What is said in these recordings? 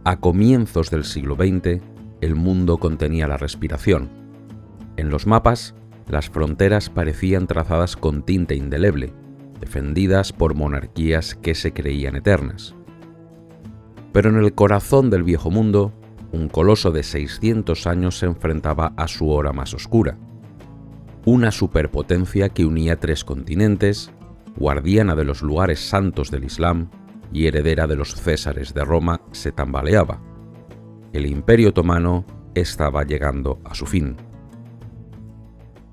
A comienzos del siglo XX, el mundo contenía la respiración. En los mapas, las fronteras parecían trazadas con tinta indeleble, defendidas por monarquías que se creían eternas. Pero en el corazón del viejo mundo, un coloso de 600 años se enfrentaba a su hora más oscura. Una superpotencia que unía 3 continentes, guardiana de los lugares santos del Islam y heredera de los Césares de Roma, se tambaleaba. El Imperio Otomano estaba llegando a su fin.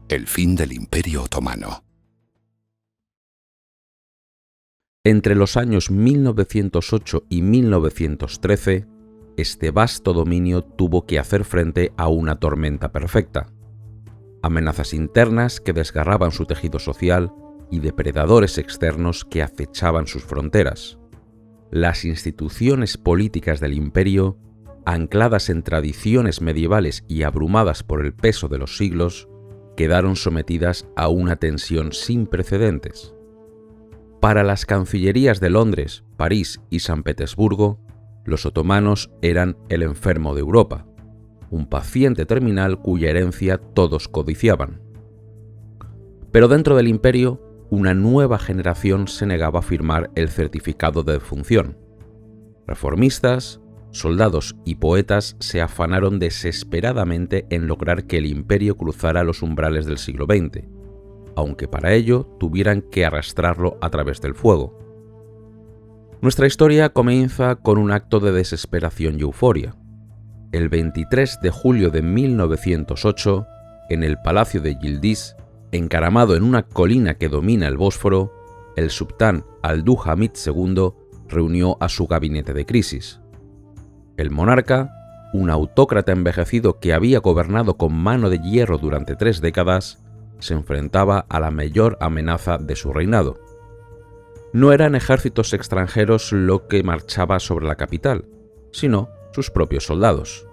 El fin del Imperio Otomano. Entre los años 1908 y 1913, este vasto dominio tuvo que hacer frente a una tormenta perfecta. Amenazas internas que desgarraban su tejido social y depredadores externos que acechaban sus fronteras. Las instituciones políticas del imperio, ancladas en tradiciones medievales y abrumadas por el peso de los siglos, quedaron sometidas a una tensión sin precedentes. Para las cancillerías de Londres, París y San Petersburgo, los otomanos eran el enfermo de Europa, un paciente terminal cuya herencia todos codiciaban. Pero dentro del imperio, una nueva generación se negaba a firmar el certificado de defunción. Reformistas, soldados y poetas se afanaron desesperadamente en lograr que el imperio cruzara los umbrales del siglo XX, aunque para ello tuvieran que arrastrarlo a través del fuego. Nuestra historia comienza con un acto de desesperación y euforia. El 23 de julio de 1908, en el Palacio de Yildiz, encaramado en una colina que domina el Bósforo, el sultán Abdülhamid II reunió a su gabinete de crisis. El monarca, un autócrata envejecido que había gobernado con mano de hierro durante 3 décadas, se enfrentaba a la mayor amenaza de su reinado. No eran ejércitos extranjeros lo que marchaba sobre la capital, sino sus propios soldados.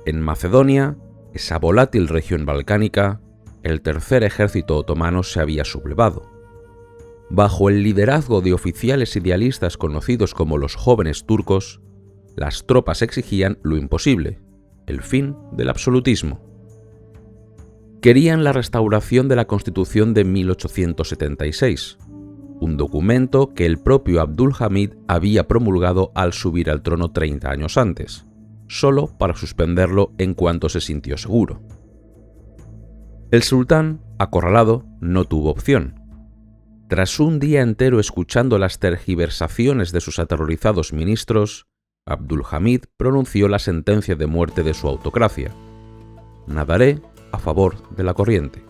En Macedonia, esa volátil región balcánica, el tercer ejército otomano se había sublevado. Bajo el liderazgo de oficiales idealistas conocidos como los jóvenes turcos, las tropas exigían lo imposible, el fin del absolutismo. Querían la restauración de la Constitución de 1876, un documento que el propio Abdülhamid había promulgado al subir al trono 30 años antes, solo para suspenderlo en cuanto se sintió seguro. El sultán, acorralado, no tuvo opción. Tras un día entero escuchando las tergiversaciones de sus aterrorizados ministros, Abdülhamid pronunció la sentencia de muerte de su autocracia. Nadaré a favor de la corriente.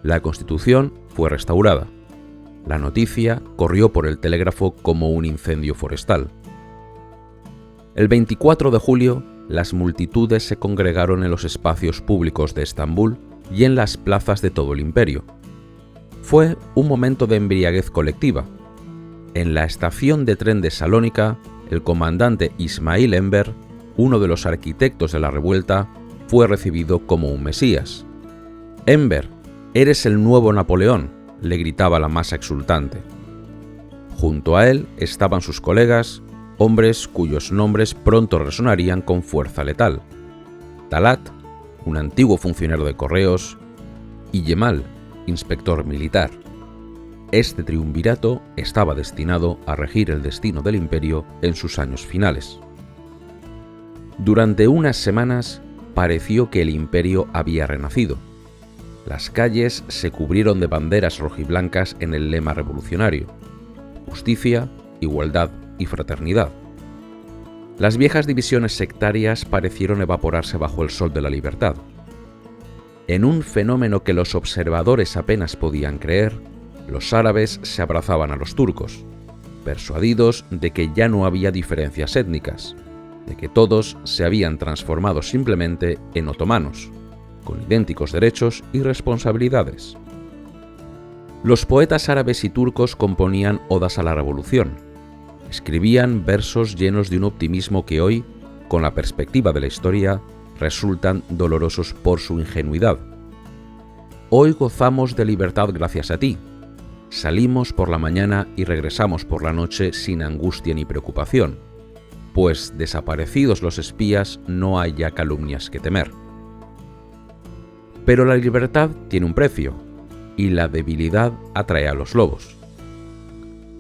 La Constitución fue restaurada. La noticia corrió por el telégrafo como un incendio forestal. El 24 de julio, las multitudes se congregaron en los espacios públicos de Estambul y en las plazas de todo el imperio. Fue un momento de embriaguez colectiva. En la estación de tren de Salónica, el comandante Ismail Enver, uno de los arquitectos de la revuelta, fue recibido como un mesías. «Enver, eres el nuevo Napoleón», le gritaba la masa exultante. Junto a él estaban sus colegas, hombres cuyos nombres pronto resonarían con fuerza letal. Talat, un antiguo funcionario de correos, y Yemal, inspector militar. Este triunvirato estaba destinado a regir el destino del imperio en sus años finales. Durante unas semanas pareció que el imperio había renacido. Las calles se cubrieron de banderas rojiblancas en el lema revolucionario: justicia, igualdad y fraternidad. Las viejas divisiones sectarias parecieron evaporarse bajo el sol de la libertad. En un fenómeno que los observadores apenas podían creer, los árabes se abrazaban a los turcos, persuadidos de que ya no había diferencias étnicas, de que todos se habían transformado simplemente en otomanos, con idénticos derechos y responsabilidades. Los poetas árabes y turcos componían odas a la revolución. Escribían versos llenos de un optimismo que hoy, con la perspectiva de la historia, resultan dolorosos por su ingenuidad. Hoy gozamos de libertad gracias a ti. Salimos por la mañana y regresamos por la noche sin angustia ni preocupación. pues desaparecidos los espías no hay ya calumnias que temer. Pero la libertad tiene un precio, y la debilidad atrae a los lobos.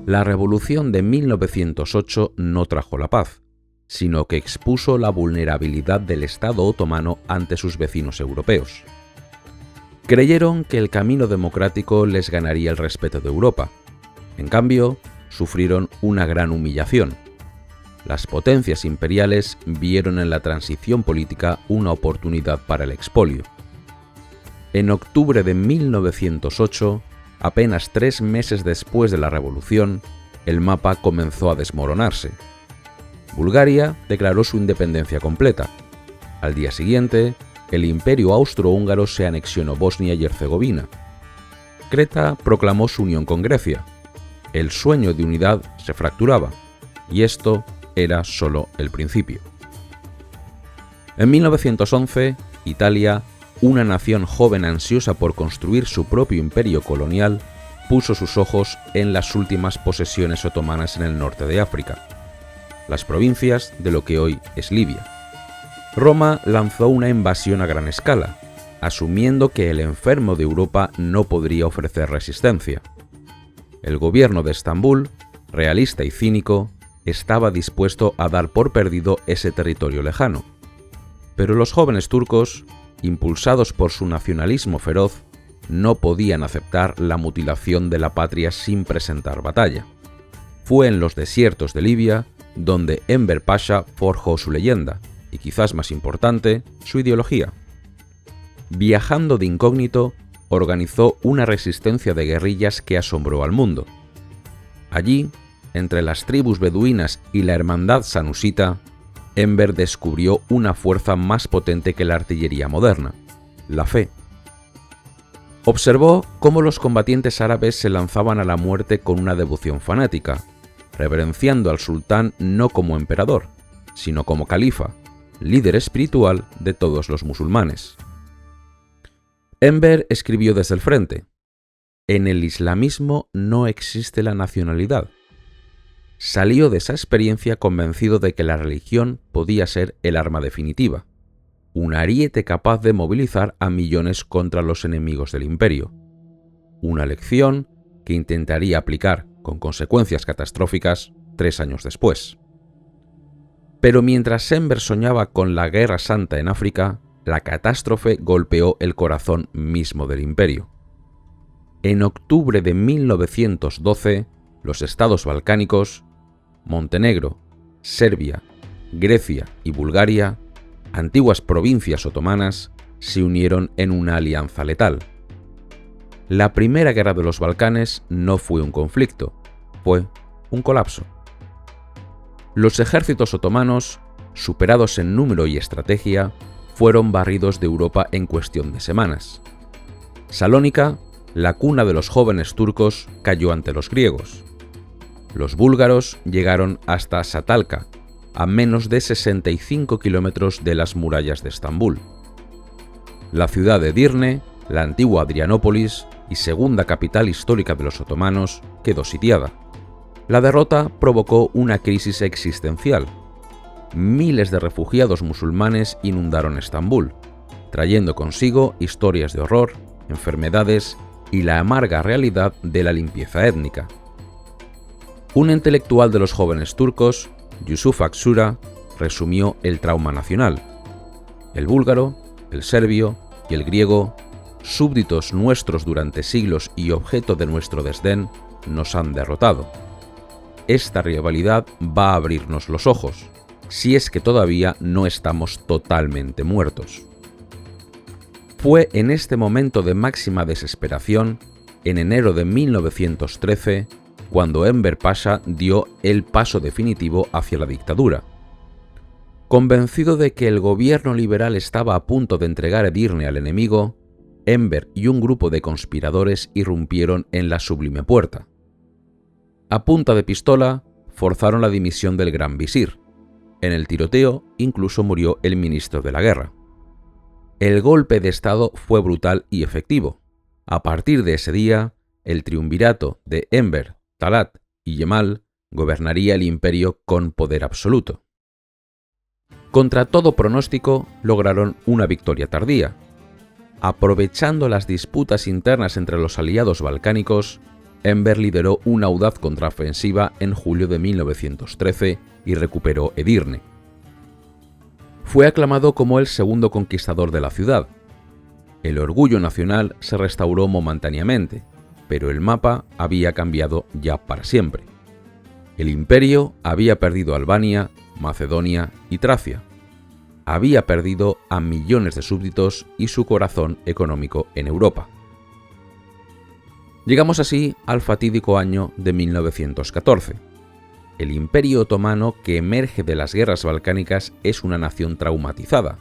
La revolución de 1908 no trajo la paz, sino que expuso la vulnerabilidad del Estado otomano ante sus vecinos europeos. Creyeron que el camino democrático les ganaría el respeto de Europa. En cambio, sufrieron una gran humillación. Las potencias imperiales vieron en la transición política una oportunidad para el expolio. En octubre de 1908, apenas 3 meses después de la revolución, el mapa comenzó a desmoronarse. Bulgaria declaró su independencia completa. Al día siguiente, el Imperio austrohúngaro se anexionó Bosnia y Herzegovina. Creta proclamó su unión con Grecia. El sueño de unidad se fracturaba, y esto era solo el principio. En 1911, Italia, una nación joven ansiosa por construir su propio imperio colonial, puso sus ojos en las últimas posesiones otomanas en el norte de África, las provincias de lo que hoy es Libia. Roma lanzó una invasión a gran escala, asumiendo que el enfermo de Europa no podría ofrecer resistencia. El gobierno de Estambul, realista y cínico, estaba dispuesto a dar por perdido ese territorio lejano. Pero los jóvenes turcos, impulsados por su nacionalismo feroz, no podían aceptar la mutilación de la patria sin presentar batalla. Fue en los desiertos de Libia donde Enver Pasha forjó su leyenda, y quizás más importante, su ideología. Viajando de incógnito, organizó una resistencia de guerrillas que asombró al mundo. Allí, entre las tribus beduinas y la hermandad sanusita, Enver descubrió una fuerza más potente que la artillería moderna: la fe. Observó cómo los combatientes árabes se lanzaban a la muerte con una devoción fanática, reverenciando al sultán no como emperador, sino como califa, líder espiritual de todos los musulmanes. Enver escribió desde el frente: «En el islamismo no existe la nacionalidad». Salió de esa experiencia convencido de que la religión podía ser el arma definitiva, un ariete capaz de movilizar a millones contra los enemigos del imperio. Una lección que intentaría aplicar, con consecuencias catastróficas, 3 años después. Pero mientras Enver soñaba con la Guerra Santa en África, la catástrofe golpeó el corazón mismo del imperio. En octubre de 1912, los estados balcánicos, Montenegro, Serbia, Grecia y Bulgaria, antiguas provincias otomanas, se unieron en una alianza letal. La Primera Guerra de los Balcanes no fue un conflicto, fue un colapso. Los ejércitos otomanos, superados en número y estrategia, fueron barridos de Europa en cuestión de semanas. Salónica, la cuna de los jóvenes turcos, cayó ante los griegos. Los búlgaros llegaron hasta Satalca, a menos de 65 kilómetros de las murallas de Estambul. La ciudad de Edirne, la antigua Adrianópolis y segunda capital histórica de los otomanos, quedó sitiada. La derrota provocó una crisis existencial. Miles de refugiados musulmanes inundaron Estambul, trayendo consigo historias de horror, enfermedades y la amarga realidad de la limpieza étnica. Un intelectual de los jóvenes turcos, Yusuf Aksura, resumió el trauma nacional. El búlgaro, el serbio y el griego, súbditos nuestros durante siglos y objeto de nuestro desdén, nos han derrotado. Esta rivalidad va a abrirnos los ojos, si es que todavía no estamos totalmente muertos. Fue en este momento de máxima desesperación, en enero de 1913, cuando Enver Pasha dio el paso definitivo hacia la dictadura. Convencido de que el gobierno liberal estaba a punto de entregar Edirne al enemigo, Enver y un grupo de conspiradores irrumpieron en la Sublime Puerta. A punta de pistola, forzaron la dimisión del gran visir. En el tiroteo incluso murió el ministro de la guerra. El golpe de Estado fue brutal y efectivo. A partir de ese día, el triunvirato de Enver, Talat y Yemal gobernaría el imperio con poder absoluto. Contra todo pronóstico, lograron una victoria tardía. Aprovechando las disputas internas entre los aliados balcánicos, Enver lideró una audaz contraofensiva en julio de 1913 y recuperó Edirne. Fue aclamado como el segundo conquistador de la ciudad. El orgullo nacional se restauró momentáneamente, pero el mapa había cambiado ya para siempre. El imperio había perdido Albania, Macedonia y Tracia. Había perdido a millones de súbditos y su corazón económico en Europa. Llegamos así al fatídico año de 1914. El Imperio Otomano, que emerge de las guerras balcánicas, es una nación traumatizada,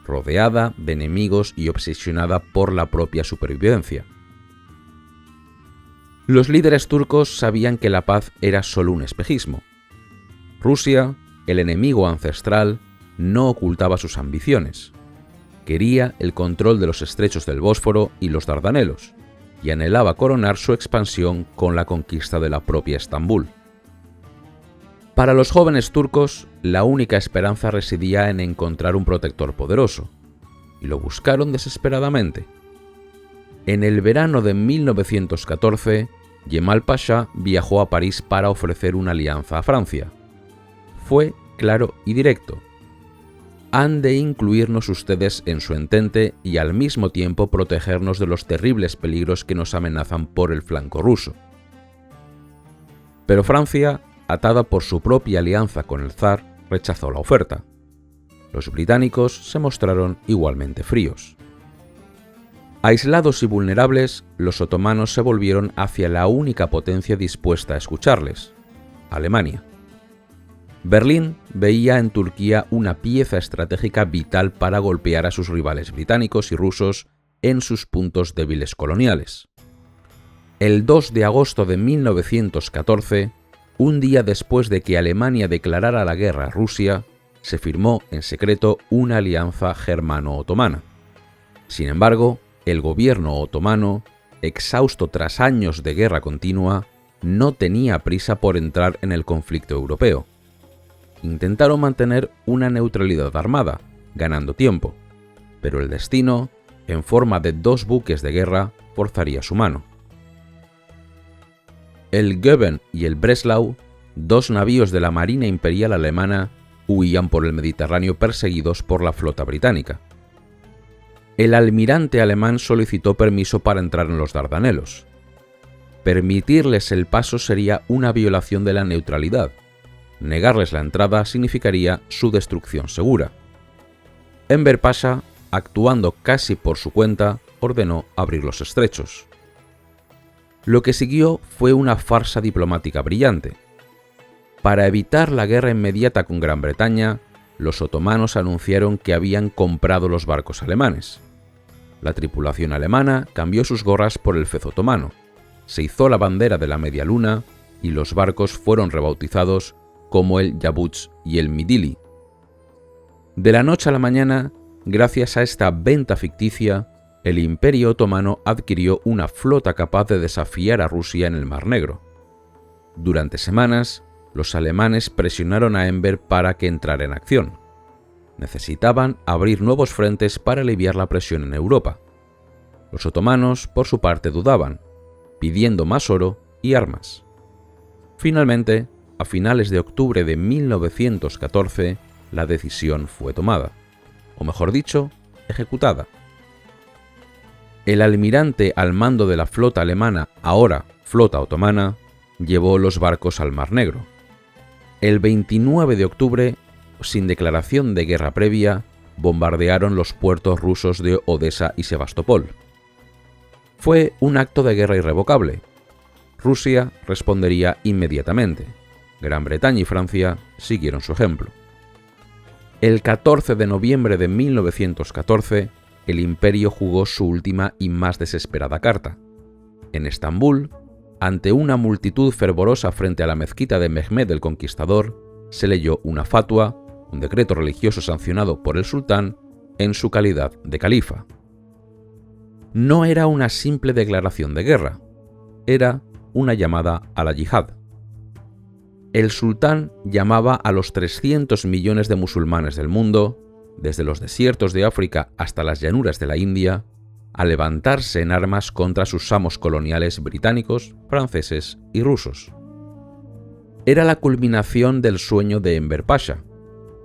rodeada de enemigos y obsesionada por la propia supervivencia. Los líderes turcos sabían que la paz era solo un espejismo. Rusia, el enemigo ancestral, no ocultaba sus ambiciones. Quería el control de los estrechos del Bósforo y los Dardanelos, y anhelaba coronar su expansión con la conquista de la propia Estambul. Para los jóvenes turcos, la única esperanza residía en encontrar un protector poderoso, y lo buscaron desesperadamente. En el verano de 1914, Cemal Pasha viajó a París para ofrecer una alianza a Francia. Fue claro y directo: han de incluirnos ustedes en su entente y al mismo tiempo protegernos de los terribles peligros que nos amenazan por el flanco ruso. Pero Francia, atada por su propia alianza con el zar, rechazó la oferta. Los británicos se mostraron igualmente fríos. Aislados y vulnerables, los otomanos se volvieron hacia la única potencia dispuesta a escucharles: Alemania. Berlín veía en Turquía una pieza estratégica vital para golpear a sus rivales británicos y rusos en sus puntos débiles coloniales. El 2 de agosto de 1914, un día después de que Alemania declarara la guerra a Rusia, se firmó en secreto una alianza germano-otomana. Sin embargo, el gobierno otomano, exhausto tras años de guerra continua, no tenía prisa por entrar en el conflicto europeo. Intentaron mantener una neutralidad armada, ganando tiempo, pero el destino, en forma de 2 buques de guerra, forzaría su mano. El Goeben y el Breslau, 2 navíos de la Marina Imperial Alemana, huían por el Mediterráneo perseguidos por la flota británica. El almirante alemán solicitó permiso para entrar en los Dardanelos. Permitirles el paso sería una violación de la neutralidad. Negarles la entrada significaría su destrucción segura. Enver Pasha, actuando casi por su cuenta, ordenó abrir los estrechos. Lo que siguió fue una farsa diplomática brillante. Para evitar la guerra inmediata con Gran Bretaña, los otomanos anunciaron que habían comprado los barcos alemanes. La tripulación alemana cambió sus gorras por el fez otomano, se izó la bandera de la media luna y los barcos fueron rebautizados como el Yavuz y el Midilli. De la noche a la mañana, gracias a esta venta ficticia, el Imperio Otomano adquirió una flota capaz de desafiar a Rusia en el Mar Negro. Durante semanas, los alemanes presionaron a Enver para que entrara en acción. Necesitaban abrir nuevos frentes para aliviar la presión en Europa. Los otomanos, por su parte, dudaban, pidiendo más oro y armas. Finalmente, a finales de octubre de 1914, la decisión fue tomada, o mejor dicho, ejecutada. El almirante al mando de la flota alemana, ahora flota otomana, llevó los barcos al Mar Negro. El 29 de octubre, sin declaración de guerra previa, bombardearon los puertos rusos de Odesa y Sebastopol. Fue un acto de guerra irrevocable. Rusia respondería inmediatamente. Gran Bretaña y Francia siguieron su ejemplo. El 14 de noviembre de 1914, el imperio jugó su última y más desesperada carta. En Estambul, ante una multitud fervorosa frente a la mezquita de Mehmed el Conquistador, se leyó una fatua, un decreto religioso sancionado por el sultán en su calidad de califa. No era una simple declaración de guerra, era una llamada a la yihad. el sultán llamaba a los 300 millones de musulmanes del mundo, desde los desiertos de África hasta las llanuras de la India, a levantarse en armas contra sus amos coloniales británicos, franceses y rusos. Era la culminación del sueño de Enver Pasha,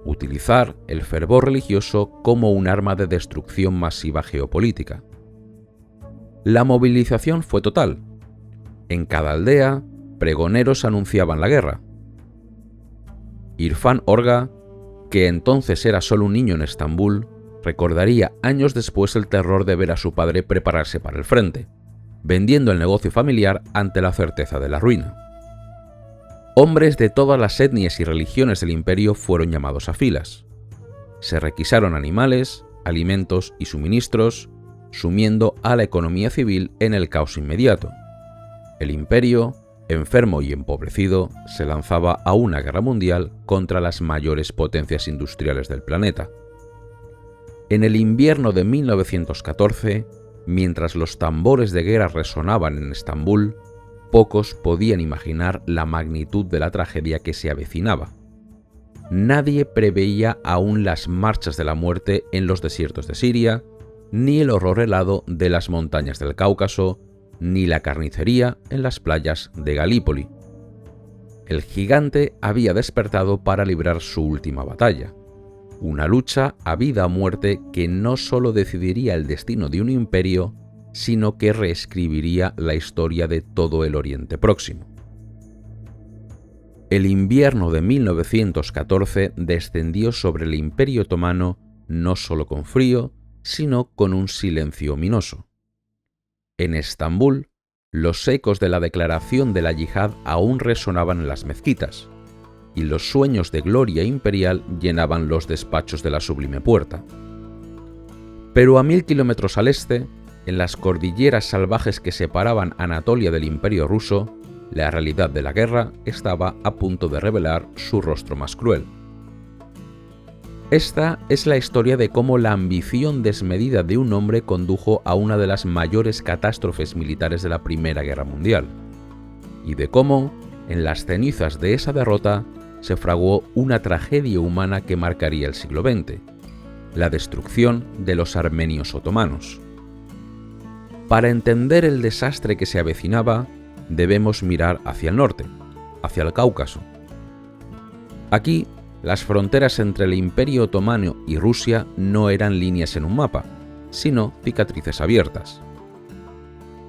utilizar el fervor religioso como un arma de destrucción masiva geopolítica. La movilización fue total. En cada aldea, pregoneros anunciaban la guerra. Irfan Orga, que entonces era solo un niño en Estambul, recordaría años después el terror de ver a su padre prepararse para el frente, vendiendo el negocio familiar ante la certeza de la ruina. Hombres de todas las etnias y religiones del imperio fueron llamados a filas. Se requisaron animales, alimentos y suministros, sumiendo a la economía civil en el caos inmediato. El imperio, enfermo y empobrecido, se lanzaba a una guerra mundial contra las mayores potencias industriales del planeta. En el invierno de 1914, mientras los tambores de guerra resonaban en Estambul, pocos podían imaginar la magnitud de la tragedia que se avecinaba. Nadie preveía aún las marchas de la muerte en los desiertos de Siria, ni el horror helado de las montañas del Cáucaso, ni la carnicería en las playas de Galípoli. El gigante había despertado para librar su última batalla, una lucha a vida o muerte que no solo decidiría el destino de un imperio, sino que reescribiría la historia de todo el Oriente Próximo. El invierno de 1914 descendió sobre el Imperio Otomano no solo con frío, sino con un silencio ominoso. En Estambul, los ecos de la declaración de la yihad aún resonaban en las mezquitas, y los sueños de gloria imperial llenaban los despachos de la Sublime Puerta. Pero a 1000 kilómetros al este, en las cordilleras salvajes que separaban Anatolia del Imperio ruso, la realidad de la guerra estaba a punto de revelar su rostro más cruel. Esta es la historia de cómo la ambición desmedida de un hombre condujo a una de las mayores catástrofes militares de la Primera Guerra Mundial, y de cómo, en las cenizas de esa derrota, se fraguó una tragedia humana que marcaría el siglo XX, la destrucción de los armenios otomanos. Para entender el desastre que se avecinaba, debemos mirar hacia el norte, hacia el Cáucaso. Aquí, las fronteras entre el Imperio Otomano y Rusia no eran líneas en un mapa, sino cicatrices abiertas.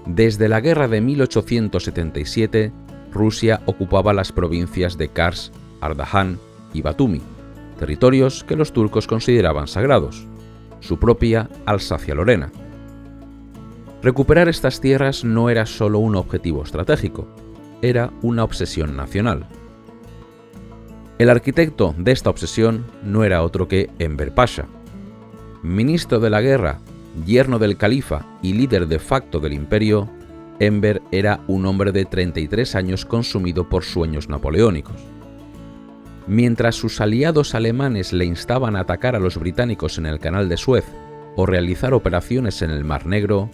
Desde la guerra de 1877, Rusia ocupaba las provincias de Kars, Ardahan y Batumi, territorios que los turcos consideraban sagrados, su propia Alsacia-Lorena. Recuperar estas tierras no era solo un objetivo estratégico, era una obsesión nacional. El arquitecto de esta obsesión no era otro que Enver Pasha. Ministro de la guerra, yerno del califa y líder de facto del imperio, Enver era un hombre de 33 años consumido por sueños napoleónicos. Mientras sus aliados alemanes le instaban a atacar a los británicos en el Canal de Suez o realizar operaciones en el Mar Negro,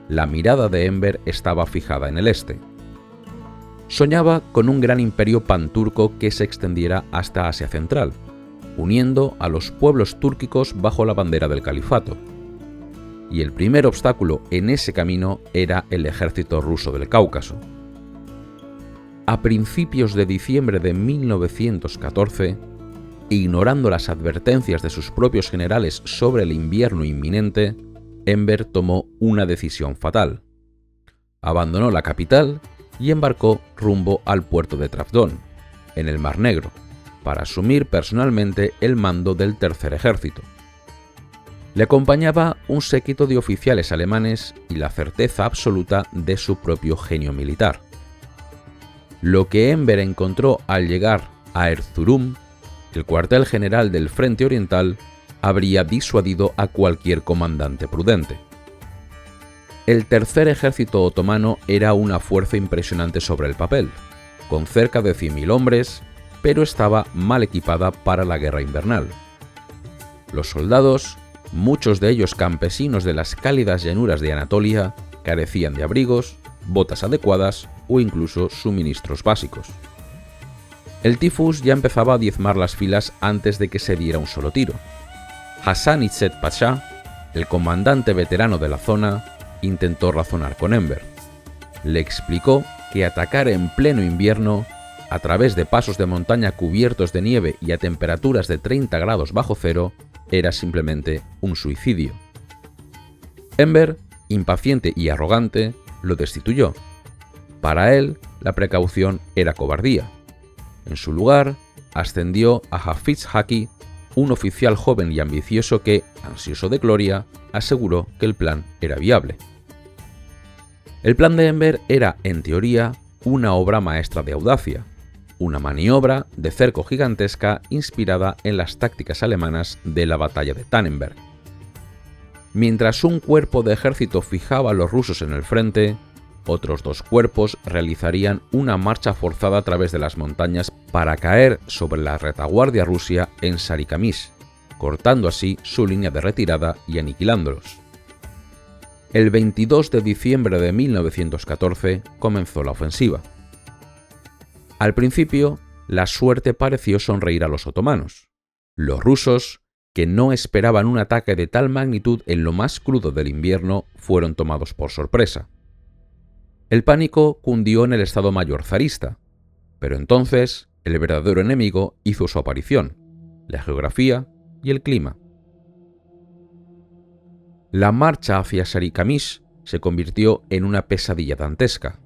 la mirada de Enver estaba fijada en el este. Soñaba con un gran imperio panturco que se extendiera hasta Asia Central, uniendo a los pueblos túrquicos bajo la bandera del califato. Y el primer obstáculo en ese camino era el ejército ruso del Cáucaso. A principios de diciembre de 1914, ignorando las advertencias de sus propios generales sobre el invierno inminente, Enver tomó una decisión fatal. Abandonó la capital y embarcó rumbo al puerto de Trabzon, en el Mar Negro, para asumir personalmente el mando del Tercer Ejército. Le acompañaba un séquito de oficiales alemanes y la certeza absoluta de su propio genio militar. Lo que Enver encontró al llegar a Erzurum, el cuartel general del Frente Oriental, habría disuadido a cualquier comandante prudente. El Tercer Ejército Otomano era una fuerza impresionante sobre el papel, con cerca de 100.000 hombres, pero estaba mal equipada para la guerra invernal. Los soldados, muchos de ellos campesinos de las cálidas llanuras de Anatolia, carecían de abrigos, botas adecuadas o incluso suministros básicos. El tifus ya empezaba a diezmar las filas antes de que se diera un solo tiro. Hassan Izzet Pasha, el comandante veterano de la zona, intentó razonar con Enver. Le explicó que atacar en pleno invierno, a través de pasos de montaña cubiertos de nieve y a temperaturas de 30 grados bajo cero, era simplemente un suicidio. Enver, impaciente y arrogante, lo destituyó. Para él, la precaución era cobardía. En su lugar, ascendió a Hafiz Haki, un oficial joven y ambicioso que, ansioso de gloria, aseguró que el plan era viable. El plan de Enver era, en teoría, una obra maestra de audacia, una maniobra de cerco gigantesca inspirada en las tácticas alemanas de la batalla de Tannenberg. Mientras un cuerpo de ejército fijaba a los rusos en el frente, otros dos cuerpos realizarían una marcha forzada a través de las montañas para caer sobre la retaguardia rusa en Sarikamish, cortando así su línea de retirada y aniquilándolos. El 22 de diciembre de 1914 comenzó la ofensiva. Al principio, la suerte pareció sonreír a los otomanos. Los rusos, que no esperaban un ataque de tal magnitud en lo más crudo del invierno, fueron tomados por sorpresa. El pánico cundió en el Estado Mayor zarista, pero entonces el verdadero enemigo hizo su aparición: la geografía y el clima. La marcha hacia Sarikamish se convirtió en una pesadilla dantesca.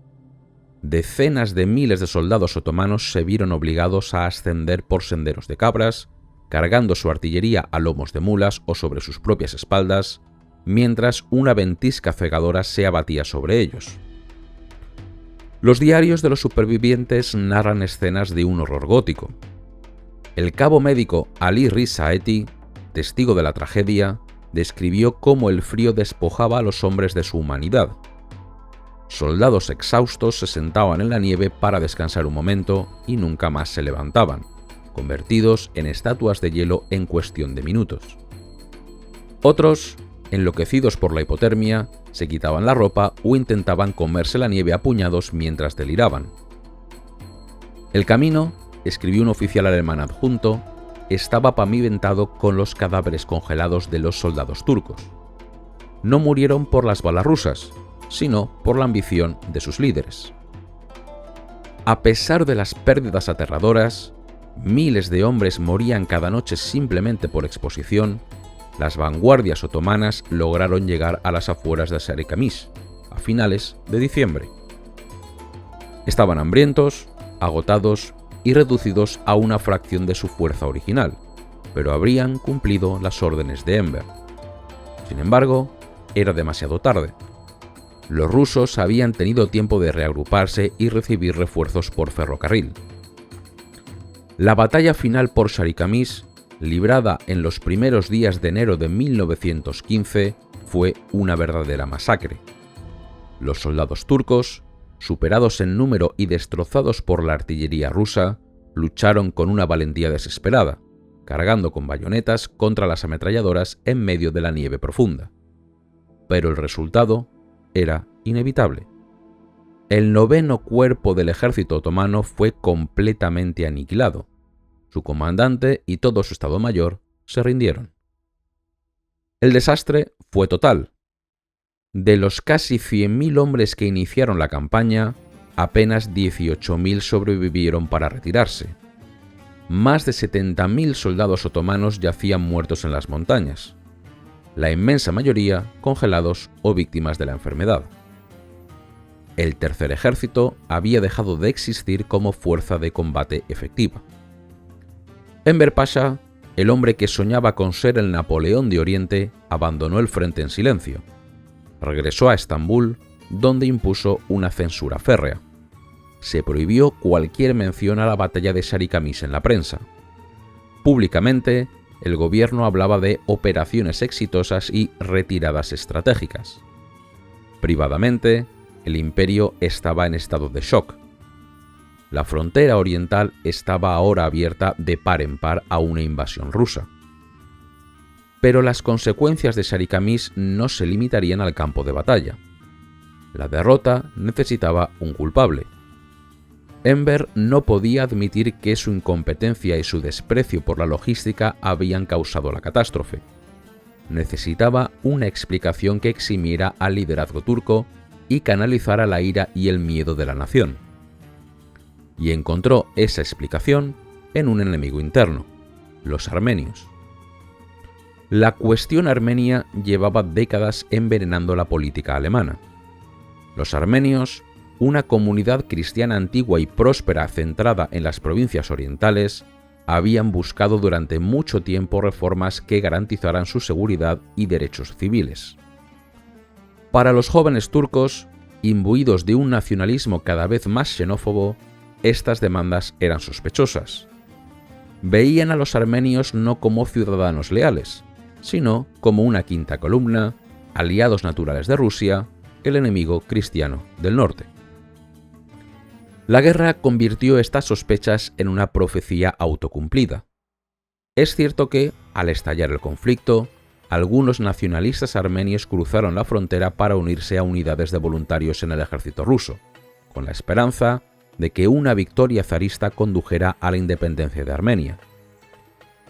Decenas de miles de soldados otomanos se vieron obligados a ascender por senderos de cabras, cargando su artillería a lomos de mulas o sobre sus propias espaldas, mientras una ventisca cegadora se abatía sobre ellos. Los diarios de los supervivientes narran escenas de un horror gótico. El cabo médico Ali Riza Eti, testigo de la tragedia, describió cómo el frío despojaba a los hombres de su humanidad. Soldados exhaustos se sentaban en la nieve para descansar un momento y nunca más se levantaban, convertidos en estatuas de hielo en cuestión de minutos. Otros, enloquecidos por la hipotermia, se quitaban la ropa o intentaban comerse la nieve a puñados mientras deliraban. El camino, escribió un oficial alemán adjunto, estaba pavimentado con los cadáveres congelados de los soldados turcos. No murieron por las balas rusas, sino por la ambición de sus líderes. A pesar de las pérdidas aterradoras, miles de hombres morían cada noche simplemente por exposición. Las vanguardias otomanas lograron llegar a las afueras de Sarikamish a finales de diciembre. Estaban hambrientos, agotados y reducidos a una fracción de su fuerza original, pero habrían cumplido las órdenes de Enver. Sin embargo, era demasiado tarde. Los rusos habían tenido tiempo de reagruparse y recibir refuerzos por ferrocarril. La batalla final por Sarikamish, librada en los primeros días de enero de 1915, fue una verdadera masacre. Los soldados turcos, superados en número y destrozados por la artillería rusa, lucharon con una valentía desesperada, cargando con bayonetas contra las ametralladoras en medio de la nieve profunda. Pero el resultado era inevitable. El 9º cuerpo del ejército otomano fue completamente aniquilado. Su comandante y todo su Estado Mayor se rindieron. El desastre fue total. De los casi 100.000 hombres que iniciaron la campaña, apenas 18.000 sobrevivieron para retirarse. Más de 70.000 soldados otomanos yacían muertos en las montañas, la inmensa mayoría congelados o víctimas de la enfermedad. El tercer ejército había dejado de existir como fuerza de combate efectiva. Enver Pasha, el hombre que soñaba con ser el Napoleón de Oriente, abandonó el frente en silencio. Regresó a Estambul, donde impuso una censura férrea. Se prohibió cualquier mención a la batalla de Sarikamish en la prensa. Públicamente, el gobierno hablaba de operaciones exitosas y retiradas estratégicas. Privadamente, el imperio estaba en estado de shock. La frontera oriental estaba ahora abierta de par en par a una invasión rusa. Pero las consecuencias de Sarikamish no se limitarían al campo de batalla. La derrota necesitaba un culpable. Enver no podía admitir que su incompetencia y su desprecio por la logística habían causado la catástrofe. Necesitaba una explicación que eximiera al liderazgo turco y canalizara la ira y el miedo de la nación. Y encontró esa explicación en un enemigo interno, los armenios. La cuestión armenia llevaba décadas envenenando la política alemana. Los armenios, una comunidad cristiana antigua y próspera centrada en las provincias orientales, habían buscado durante mucho tiempo reformas que garantizaran su seguridad y derechos civiles. Para los jóvenes turcos, imbuidos de un nacionalismo cada vez más xenófobo, estas demandas eran sospechosas. Veían a los armenios no como ciudadanos leales, sino como una quinta columna, aliados naturales de Rusia, el enemigo cristiano del norte. La guerra convirtió estas sospechas en una profecía autocumplida. Es cierto que, al estallar el conflicto, algunos nacionalistas armenios cruzaron la frontera para unirse a unidades de voluntarios en el ejército ruso, con la esperanza de que una victoria zarista condujera a la independencia de Armenia.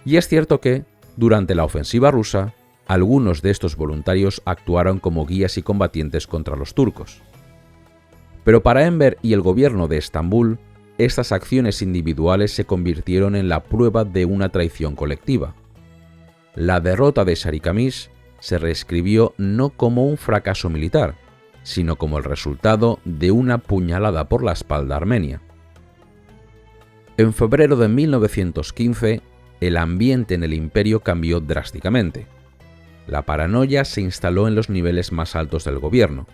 Y es cierto que, durante la ofensiva rusa, algunos de estos voluntarios actuaron como guías y combatientes contra los turcos. Pero para Enver y el gobierno de Estambul, estas acciones individuales se convirtieron en la prueba de una traición colectiva. La derrota de Sarikamish se reescribió no como un fracaso militar, sino como el resultado de una puñalada por la espalda a Armenia. En febrero de 1915, el ambiente en el imperio cambió drásticamente. La paranoia se instaló en los niveles más altos del gobierno.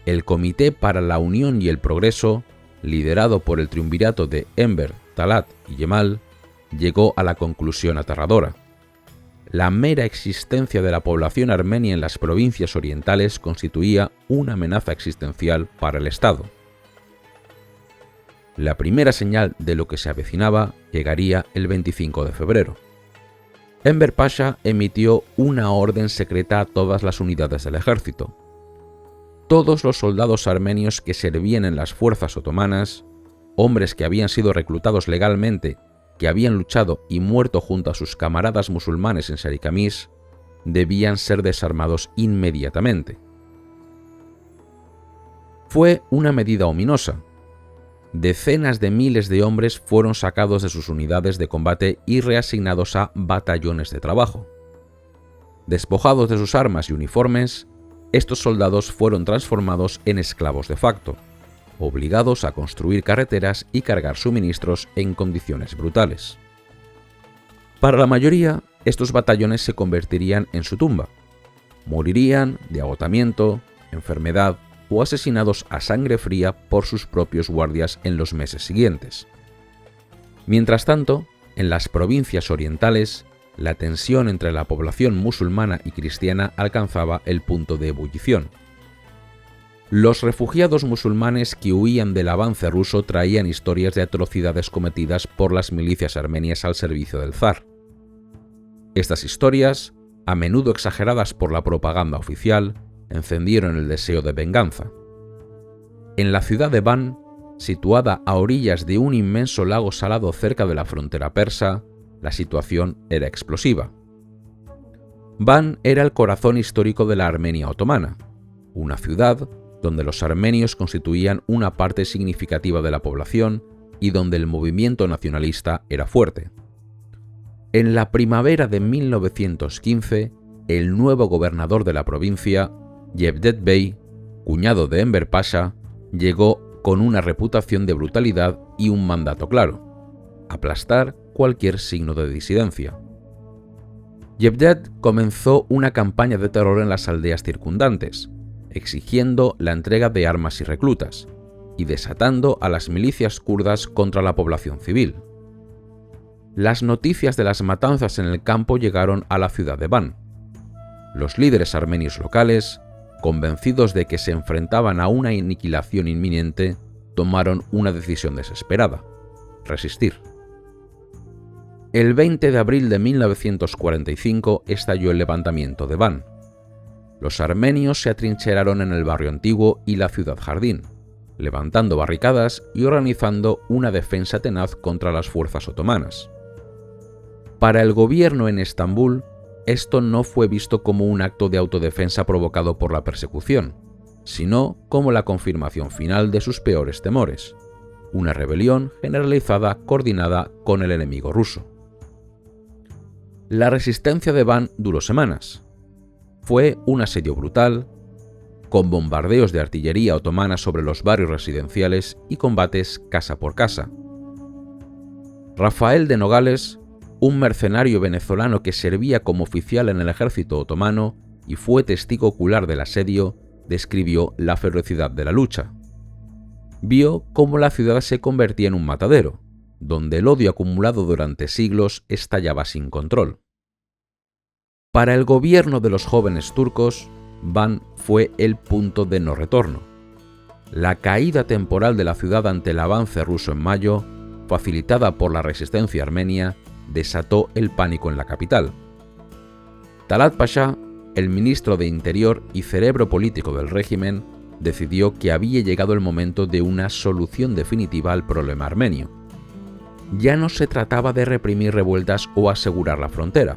El Comité para la Unión y el Progreso, liderado por el triunvirato de Enver, Talat y Yemal, llegó a la conclusión aterradora. La mera existencia de la población armenia en las provincias orientales constituía una amenaza existencial para el Estado. La primera señal de lo que se avecinaba llegaría el 25 de febrero. Enver Pasha emitió una orden secreta a todas las unidades del ejército. Todos los soldados armenios que servían en las fuerzas otomanas, hombres que habían sido reclutados legalmente, que habían luchado y muerto junto a sus camaradas musulmanes en Sarikamish, debían ser desarmados inmediatamente. Fue una medida ominosa. Decenas de miles de hombres fueron sacados de sus unidades de combate y reasignados a batallones de trabajo. Despojados de sus armas y uniformes, estos soldados fueron transformados en esclavos de facto, obligados a construir carreteras y cargar suministros en condiciones brutales. Para la mayoría, estos batallones se convertirían en su tumba. Morirían de agotamiento, enfermedad o asesinados a sangre fría por sus propios guardias en los meses siguientes. Mientras tanto, en las provincias orientales, la tensión entre la población musulmana y cristiana alcanzaba el punto de ebullición. Los refugiados musulmanes que huían del avance ruso traían historias de atrocidades cometidas por las milicias armenias al servicio del zar. Estas historias, a menudo exageradas por la propaganda oficial, encendieron el deseo de venganza. En la ciudad de Van, situada a orillas de un inmenso lago salado cerca de la frontera persa, la situación era explosiva. Van era el corazón histórico de la Armenia otomana, una ciudad donde los armenios constituían una parte significativa de la población y donde el movimiento nacionalista era fuerte. En la primavera de 1915, el nuevo gobernador de la provincia, Cevdet Bey, cuñado de Enver Pasha, llegó con una reputación de brutalidad y un mandato claro: aplastar cualquier signo de disidencia. Cevdet comenzó una campaña de terror en las aldeas circundantes, exigiendo la entrega de armas y reclutas, y desatando a las milicias kurdas contra la población civil. Las noticias de las matanzas en el campo llegaron a la ciudad de Van. Los líderes armenios locales, convencidos de que se enfrentaban a una aniquilación inminente, tomaron una decisión desesperada: resistir. El 20 de abril de 1945 estalló el levantamiento de Van. Los armenios se atrincheraron en el barrio antiguo y la ciudad jardín, levantando barricadas y organizando una defensa tenaz contra las fuerzas otomanas. Para el gobierno en Estambul, esto no fue visto como un acto de autodefensa provocado por la persecución, sino como la confirmación final de sus peores temores, una rebelión generalizada coordinada con el enemigo ruso. La resistencia de Van duró semanas. Fue un asedio brutal, con bombardeos de artillería otomana sobre los barrios residenciales y combates casa por casa. Rafael de Nogales, un mercenario venezolano que servía como oficial en el ejército otomano y fue testigo ocular del asedio, describió la ferocidad de la lucha. Vio cómo la ciudad se convertía en un matadero, donde el odio acumulado durante siglos estallaba sin control. Para el gobierno de los jóvenes turcos, Van fue el punto de no retorno. La caída temporal de la ciudad ante el avance ruso en mayo, facilitada por la resistencia armenia, desató el pánico en la capital. Talat Pasha, el ministro de Interior y cerebro político del régimen, decidió que había llegado el momento de una solución definitiva al problema armenio. Ya no se trataba de reprimir revueltas o asegurar la frontera.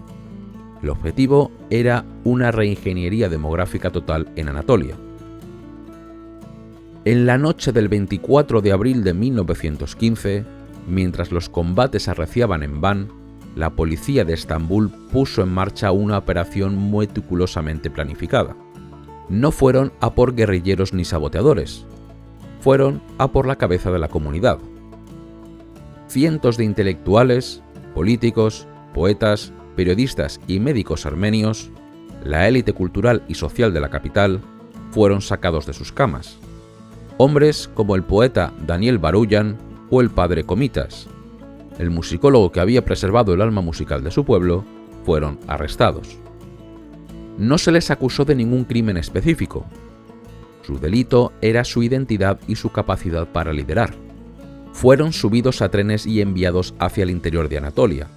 El objetivo era una reingeniería demográfica total en Anatolia. En la noche del 24 de abril de 1915, mientras los combates arreciaban en Van, la policía de Estambul puso en marcha una operación meticulosamente planificada. No fueron a por guerrilleros ni saboteadores, fueron a por la cabeza de la comunidad. Cientos de intelectuales, políticos, poetas, periodistas y médicos armenios, la élite cultural y social de la capital, fueron sacados de sus camas. Hombres como el poeta Daniel Baruyan o el padre Comitas, el musicólogo que había preservado el alma musical de su pueblo, fueron arrestados. No se les acusó de ningún crimen específico. Su delito era su identidad y su capacidad para liderar. Fueron subidos a trenes y enviados hacia el interior de Anatolia,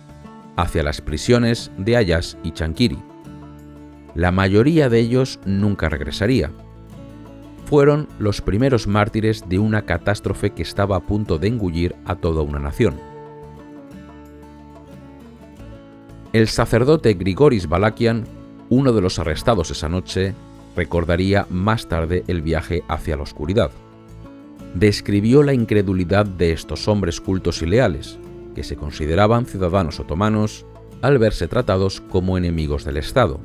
hacia las prisiones de Ayas y Chankiri. La mayoría de ellos nunca regresaría. Fueron los primeros mártires de una catástrofe que estaba a punto de engullir a toda una nación. El sacerdote Grigoris Balakian, uno de los arrestados esa noche, recordaría más tarde el viaje hacia la oscuridad. Describió la incredulidad de estos hombres cultos y leales, que se consideraban ciudadanos otomanos al verse tratados como enemigos del Estado.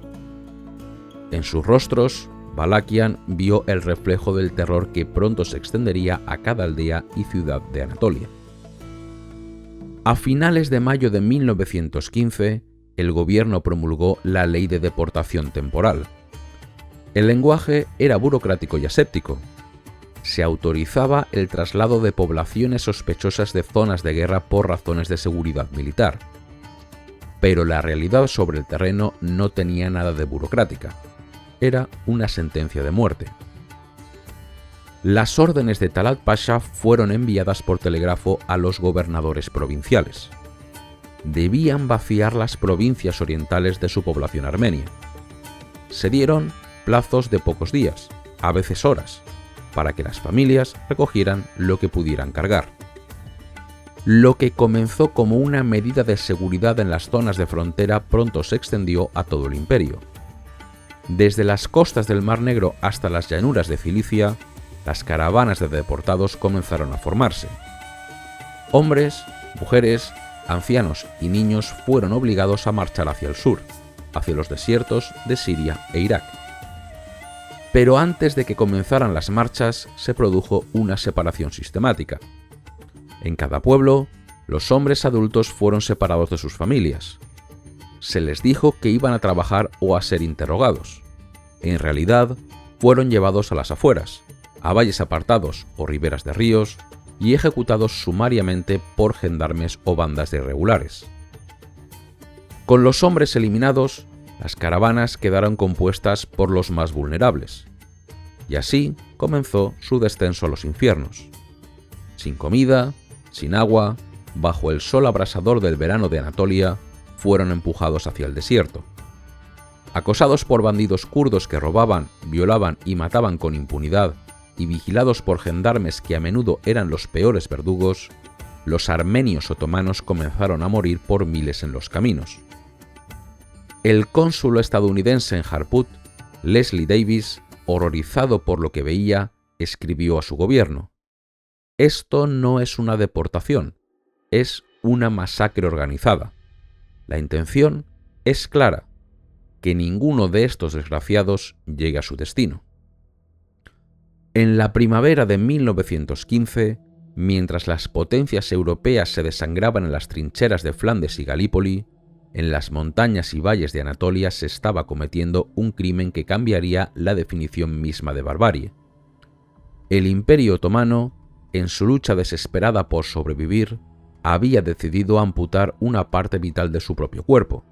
En sus rostros, Balakian vio el reflejo del terror que pronto se extendería a cada aldea y ciudad de Anatolia. A finales de mayo de 1915, el gobierno promulgó la Ley de Deportación Temporal. El lenguaje era burocrático y aséptico. Se autorizaba el traslado de poblaciones sospechosas de zonas de guerra por razones de seguridad militar. Pero la realidad sobre el terreno no tenía nada de burocrática. Era una sentencia de muerte. Las órdenes de Talat Pasha fueron enviadas por telégrafo a los gobernadores provinciales. Debían vaciar las provincias orientales de su población armenia. Se dieron plazos de pocos días, a veces horas, para que las familias recogieran lo que pudieran cargar. Lo que comenzó como una medida de seguridad en las zonas de frontera pronto se extendió a todo el imperio. Desde las costas del Mar Negro hasta las llanuras de Cilicia, las caravanas de deportados comenzaron a formarse. Hombres, mujeres, ancianos y niños fueron obligados a marchar hacia el sur, hacia los desiertos de Siria e Irak. Pero antes de que comenzaran las marchas, se produjo una separación sistemática. En cada pueblo, los hombres adultos fueron separados de sus familias. Se les dijo que iban a trabajar o a ser interrogados. En realidad, fueron llevados a las afueras, a valles apartados o riberas de ríos, y ejecutados sumariamente por gendarmes o bandas de irregulares. Con los hombres eliminados, las caravanas quedaron compuestas por los más vulnerables, y así comenzó su descenso a los infiernos. Sin comida, sin agua, bajo el sol abrasador del verano de Anatolia, fueron empujados hacia el desierto. Acosados por bandidos kurdos que robaban, violaban y mataban con impunidad, y vigilados por gendarmes que a menudo eran los peores verdugos, los armenios otomanos comenzaron a morir por miles en los caminos. El cónsul estadounidense en Harput, Leslie Davis, horrorizado por lo que veía, escribió a su gobierno: «Esto no es una deportación, es una masacre organizada. La intención es clara, que ninguno de estos desgraciados llegue a su destino». En la primavera de 1915, mientras las potencias europeas se desangraban en las trincheras de Flandes y Galípoli, en las montañas y valles de Anatolia se estaba cometiendo un crimen que cambiaría la definición misma de barbarie. El Imperio Otomano, en su lucha desesperada por sobrevivir, había decidido amputar una parte vital de su propio cuerpo,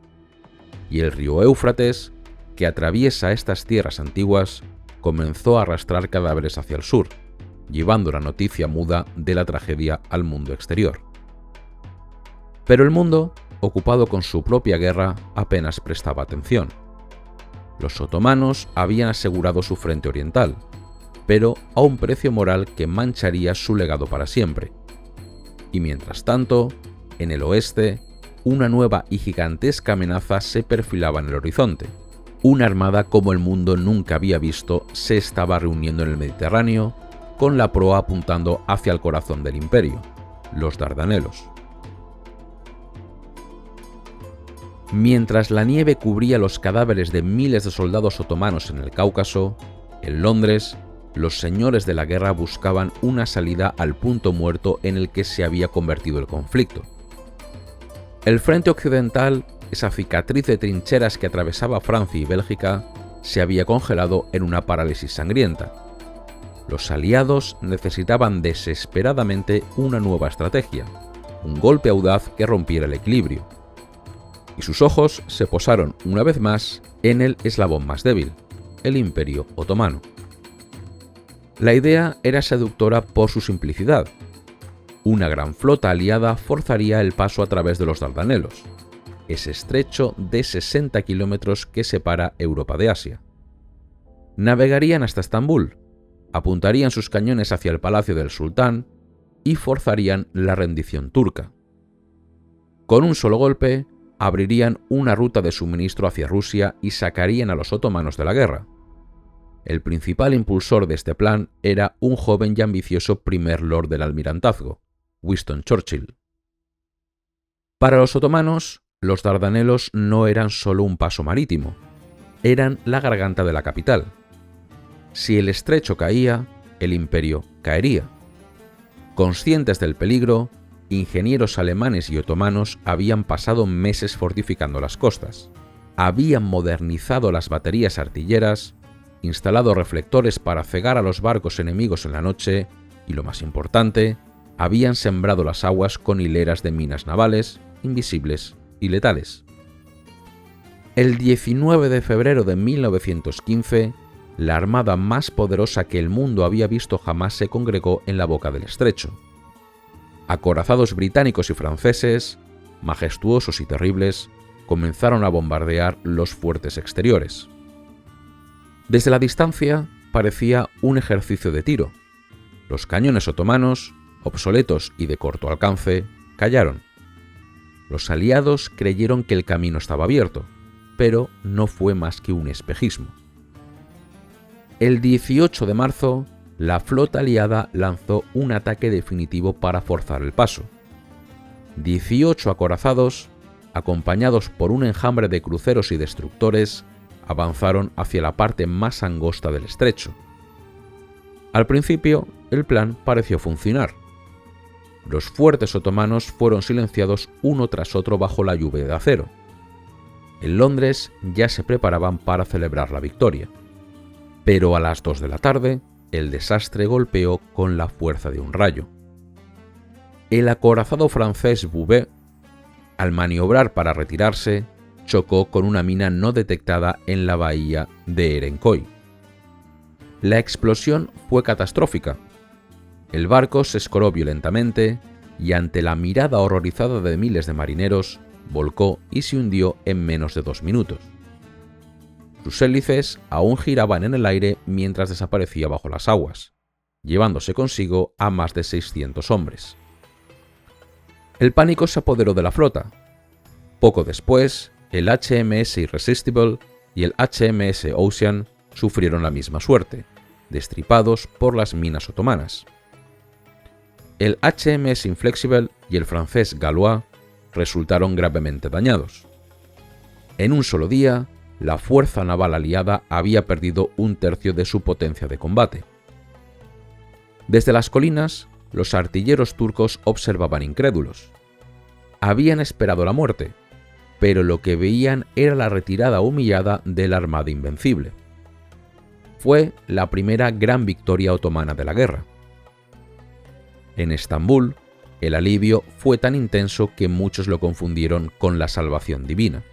y el río Éufrates, que atraviesa estas tierras antiguas, comenzó a arrastrar cadáveres hacia el sur, llevando la noticia muda de la tragedia al mundo exterior. Pero el mundo, ocupado con su propia guerra, apenas prestaba atención. Los otomanos habían asegurado su frente oriental, pero a un precio moral que mancharía su legado para siempre. Y mientras tanto, en el oeste, una nueva y gigantesca amenaza se perfilaba en el horizonte. Una armada como el mundo nunca había visto se estaba reuniendo en el Mediterráneo, con la proa apuntando hacia el corazón del imperio, los Dardanelos. Mientras la nieve cubría los cadáveres de miles de soldados otomanos en el Cáucaso, en Londres, los señores de la guerra buscaban una salida al punto muerto en el que se había convertido el conflicto. El frente occidental, esa cicatriz de trincheras que atravesaba Francia y Bélgica, se había congelado en una parálisis sangrienta. Los aliados necesitaban desesperadamente una nueva estrategia, un golpe audaz que rompiera el equilibrio. Y sus ojos se posaron una vez más en el eslabón más débil, el Imperio Otomano. La idea era seductora por su simplicidad. Una gran flota aliada forzaría el paso a través de los Dardanelos, ese estrecho de 60 kilómetros que separa Europa de Asia. Navegarían hasta Estambul, apuntarían sus cañones hacia el palacio del sultán y forzarían la rendición turca. Con un solo golpe, abrirían una ruta de suministro hacia Rusia y sacarían a los otomanos de la guerra. El principal impulsor de este plan era un joven y ambicioso primer lord del almirantazgo, Winston Churchill. Para los otomanos, los Dardanelos no eran solo un paso marítimo, eran la garganta de la capital. Si el estrecho caía, el imperio caería. Conscientes del peligro, ingenieros alemanes y otomanos habían pasado meses fortificando las costas, habían modernizado las baterías artilleras, instalado reflectores para cegar a los barcos enemigos en la noche y, lo más importante, habían sembrado las aguas con hileras de minas navales, invisibles y letales. El 19 de febrero de 1915, la armada más poderosa que el mundo había visto jamás se congregó en la boca del estrecho. Acorazados británicos y franceses, majestuosos y terribles, comenzaron a bombardear los fuertes exteriores. Desde la distancia parecía un ejercicio de tiro. Los cañones otomanos, obsoletos y de corto alcance, callaron. Los aliados creyeron que el camino estaba abierto, pero no fue más que un espejismo. El 18 de marzo, la flota aliada lanzó un ataque definitivo para forzar el paso. 18 acorazados, acompañados por un enjambre de cruceros y destructores, avanzaron hacia la parte más angosta del estrecho. Al principio, el plan pareció funcionar. Los fuertes otomanos fueron silenciados uno tras otro bajo la lluvia de acero. En Londres ya se preparaban para celebrar la victoria. Pero a las 2 de la tarde, el desastre golpeó con la fuerza de un rayo. El acorazado francés Bouvet, al maniobrar para retirarse, chocó con una mina no detectada en la bahía de Erencoy. La explosión fue catastrófica. El barco se escoró violentamente y, ante la mirada horrorizada de miles de marineros, volcó y se hundió en menos de 2 minutos. Sus hélices aún giraban en el aire mientras desaparecía bajo las aguas, llevándose consigo a más de 600 hombres. El pánico se apoderó de la flota. Poco después, el HMS Irresistible y el HMS Ocean sufrieron la misma suerte, destripados por las minas otomanas. El HMS Inflexible y el francés Galois resultaron gravemente dañados. En un solo día, la fuerza naval aliada había perdido un tercio de su potencia de combate. Desde las colinas, los artilleros turcos observaban incrédulos. Habían esperado la muerte, pero lo que veían era la retirada humillada de la Armada Invencible. Fue la primera gran victoria otomana de la guerra. En Estambul, el alivio fue tan intenso que muchos lo confundieron con la salvación divina.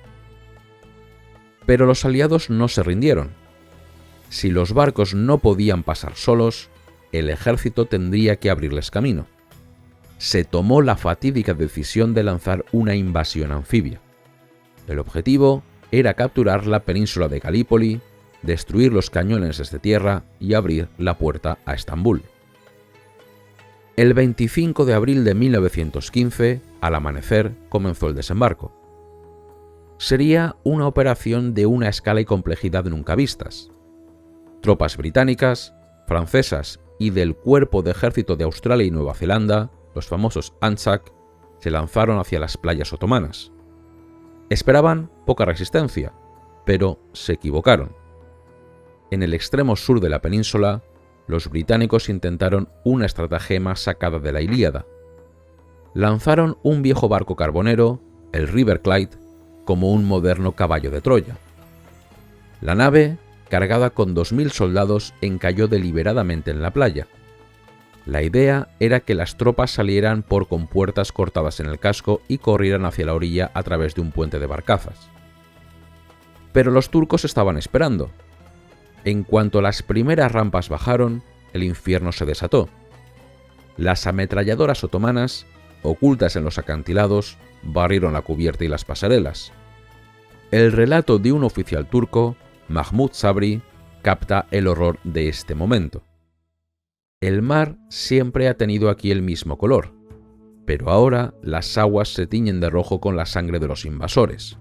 Pero los aliados no se rindieron. Si los barcos no podían pasar solos, el ejército tendría que abrirles camino. Se tomó la fatídica decisión de lanzar una invasión anfibia. El objetivo era capturar la península de Galípoli, destruir los cañones desde tierra y abrir la puerta a Estambul. El 25 de abril de 1915, al amanecer, comenzó el desembarco. Sería una operación de una escala y complejidad nunca vistas. Tropas británicas, francesas y del Cuerpo de Ejército de Australia y Nueva Zelanda, los famosos ANZAC, se lanzaron hacia las playas otomanas. Esperaban poca resistencia, pero se equivocaron. En el extremo sur de la península, los británicos intentaron una estratagema sacada de la Ilíada. Lanzaron un viejo barco carbonero, el River Clyde, como un moderno caballo de Troya. La nave, cargada con 2.000 soldados, encalló deliberadamente en la playa. La idea era que las tropas salieran por compuertas cortadas en el casco y corrieran hacia la orilla a través de un puente de barcazas. Pero los turcos estaban esperando. En cuanto las primeras rampas bajaron, el infierno se desató. Las ametralladoras otomanas, ocultas en los acantilados, barrieron la cubierta y las pasarelas. El relato de un oficial turco, Mahmud Sabri, capta el horror de este momento. El mar siempre ha tenido aquí el mismo color, pero ahora las aguas se tiñen de rojo con la sangre de los invasores.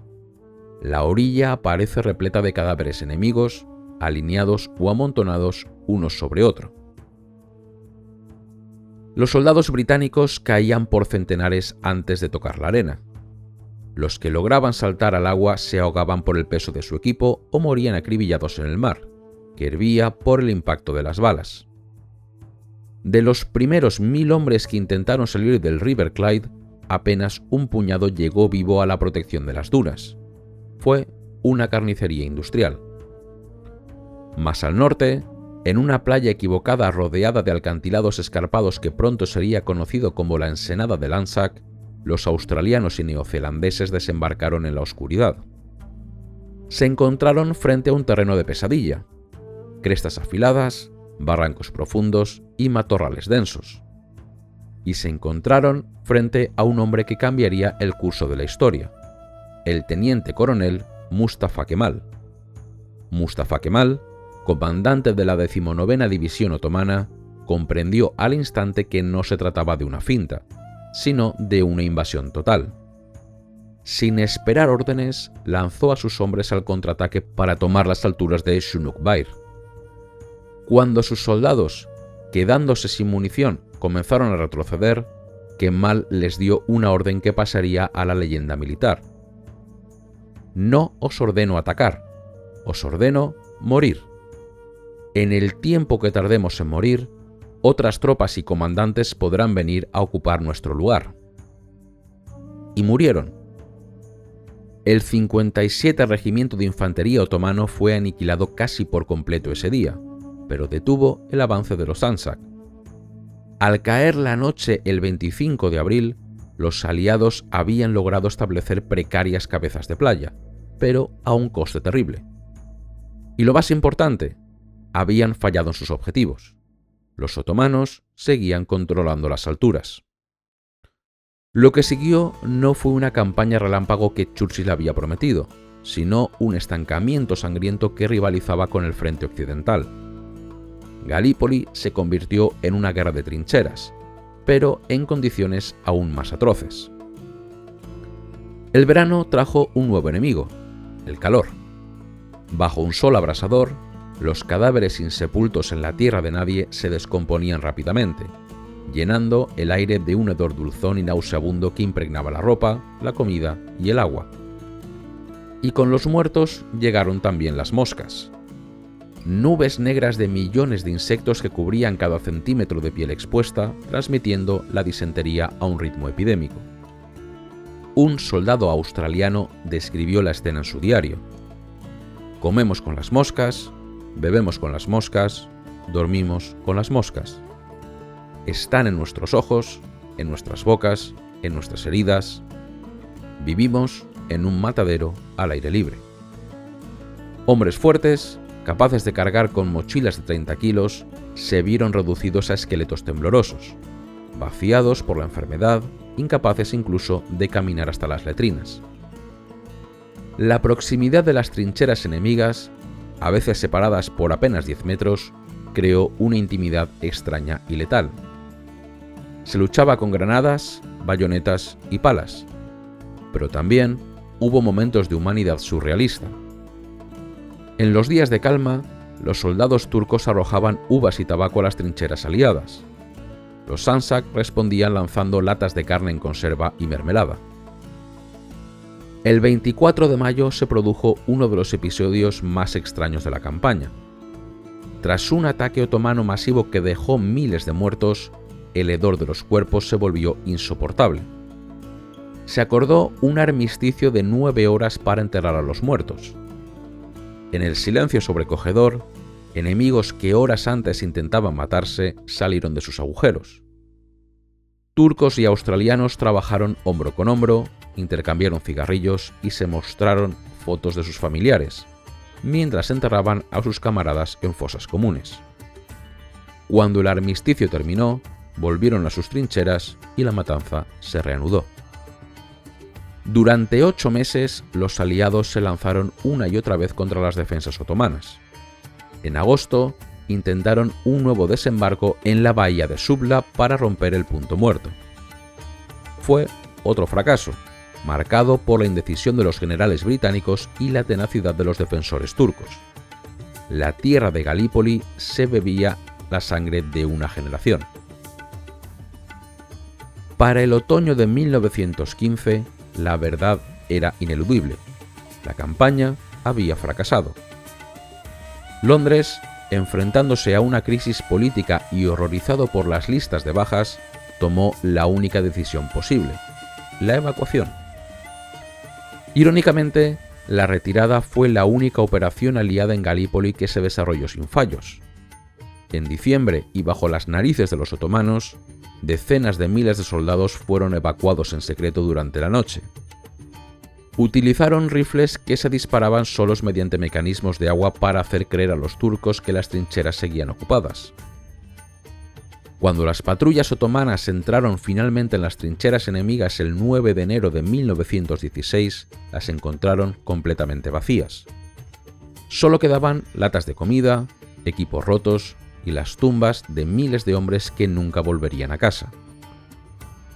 La orilla aparece repleta de cadáveres enemigos, alineados o amontonados unos sobre otro. Los soldados británicos caían por centenares antes de tocar la arena. Los que lograban saltar al agua se ahogaban por el peso de su equipo o morían acribillados en el mar, que hervía por el impacto de las balas. De los primeros 1.000 hombres que intentaron salir del River Clyde, apenas un puñado llegó vivo a la protección de las dunas. Fue una carnicería industrial. Más al norte, en una playa equivocada rodeada de acantilados escarpados que pronto sería conocido como la Ensenada del Anzac, los australianos y neozelandeses desembarcaron en la oscuridad. Se encontraron frente a un terreno de pesadilla, crestas afiladas, barrancos profundos y matorrales densos. Y se encontraron frente a un hombre que cambiaría el curso de la historia, el teniente coronel Mustafa Kemal. Mustafa Kemal, comandante de la 19ª División Otomana, comprendió al instante que no se trataba de una finta, sino de una invasión total. Sin esperar órdenes, lanzó a sus hombres al contraataque para tomar las alturas de Shunukbair. Cuando sus soldados, quedándose sin munición, comenzaron a retroceder, Kemal les dio una orden que pasaría a la leyenda militar. No os ordeno atacar, os ordeno morir. En el tiempo que tardemos en morir, otras tropas y comandantes podrán venir a ocupar nuestro lugar. Y murieron. El 57 Regimiento de Infantería Otomano fue aniquilado casi por completo ese día, pero detuvo el avance de los Anzac. Al caer la noche el 25 de abril, los aliados habían logrado establecer precarias cabezas de playa, pero a un coste terrible. Y lo más importante, habían fallado en sus objetivos. Los otomanos seguían controlando las alturas. Lo que siguió no fue una campaña relámpago que Churchill había prometido, sino un estancamiento sangriento que rivalizaba con el frente occidental. Galípoli se convirtió en una guerra de trincheras, pero en condiciones aún más atroces. El verano trajo un nuevo enemigo, el calor. Bajo un sol abrasador, los cadáveres insepultos en la tierra de nadie se descomponían rápidamente, llenando el aire de un hedor dulzón y nauseabundo que impregnaba la ropa, la comida y el agua. Y con los muertos llegaron también las moscas. Nubes negras de millones de insectos que cubrían cada centímetro de piel expuesta, transmitiendo la disentería a un ritmo epidémico. Un soldado australiano describió la escena en su diario. Comemos con las moscas, bebemos con las moscas, dormimos con las moscas. Están en nuestros ojos, en nuestras bocas, en nuestras heridas. Vivimos en un matadero al aire libre. Hombres fuertes, capaces de cargar con mochilas de 30 kilos, se vieron reducidos a esqueletos temblorosos, vaciados por la enfermedad, incapaces incluso de caminar hasta las letrinas. La proximidad de las trincheras enemigas, a veces separadas por apenas 10 metros, creó una intimidad extraña y letal. Se luchaba con granadas, bayonetas y palas, pero también hubo momentos de humanidad surrealista. En los días de calma, los soldados turcos arrojaban uvas y tabaco a las trincheras aliadas. Los Sansak respondían lanzando latas de carne en conserva y mermelada. El 24 de mayo se produjo uno de los episodios más extraños de la campaña. Tras un ataque otomano masivo que dejó miles de muertos, el hedor de los cuerpos se volvió insoportable. Se acordó un armisticio de 9 horas para enterrar a los muertos. En el silencio sobrecogedor, enemigos que horas antes intentaban matarse salieron de sus agujeros. Turcos y australianos trabajaron hombro con hombro, intercambiaron cigarrillos y se mostraron fotos de sus familiares, mientras enterraban a sus camaradas en fosas comunes. Cuando el armisticio terminó, volvieron a sus trincheras y la matanza se reanudó. Durante 8 meses, los aliados se lanzaron una y otra vez contra las defensas otomanas. En agosto, intentaron un nuevo desembarco en la bahía de Subla para romper el punto muerto. Fue otro fracaso, marcado por la indecisión de los generales británicos y la tenacidad de los defensores turcos. La tierra de Galípoli se bebía la sangre de una generación. Para el otoño de 1915, la verdad era ineludible. La campaña había fracasado. Londres, enfrentándose a una crisis política y horrorizado por las listas de bajas, tomó la única decisión posible: la evacuación. Irónicamente, la retirada fue la única operación aliada en Galípoli que se desarrolló sin fallos. En diciembre, y bajo las narices de los otomanos, decenas de miles de soldados fueron evacuados en secreto durante la noche. Utilizaron rifles que se disparaban solos mediante mecanismos de agua para hacer creer a los turcos que las trincheras seguían ocupadas. Cuando las patrullas otomanas entraron finalmente en las trincheras enemigas el 9 de enero de 1916, las encontraron completamente vacías. Solo quedaban latas de comida, equipos rotos y las tumbas de miles de hombres que nunca volverían a casa.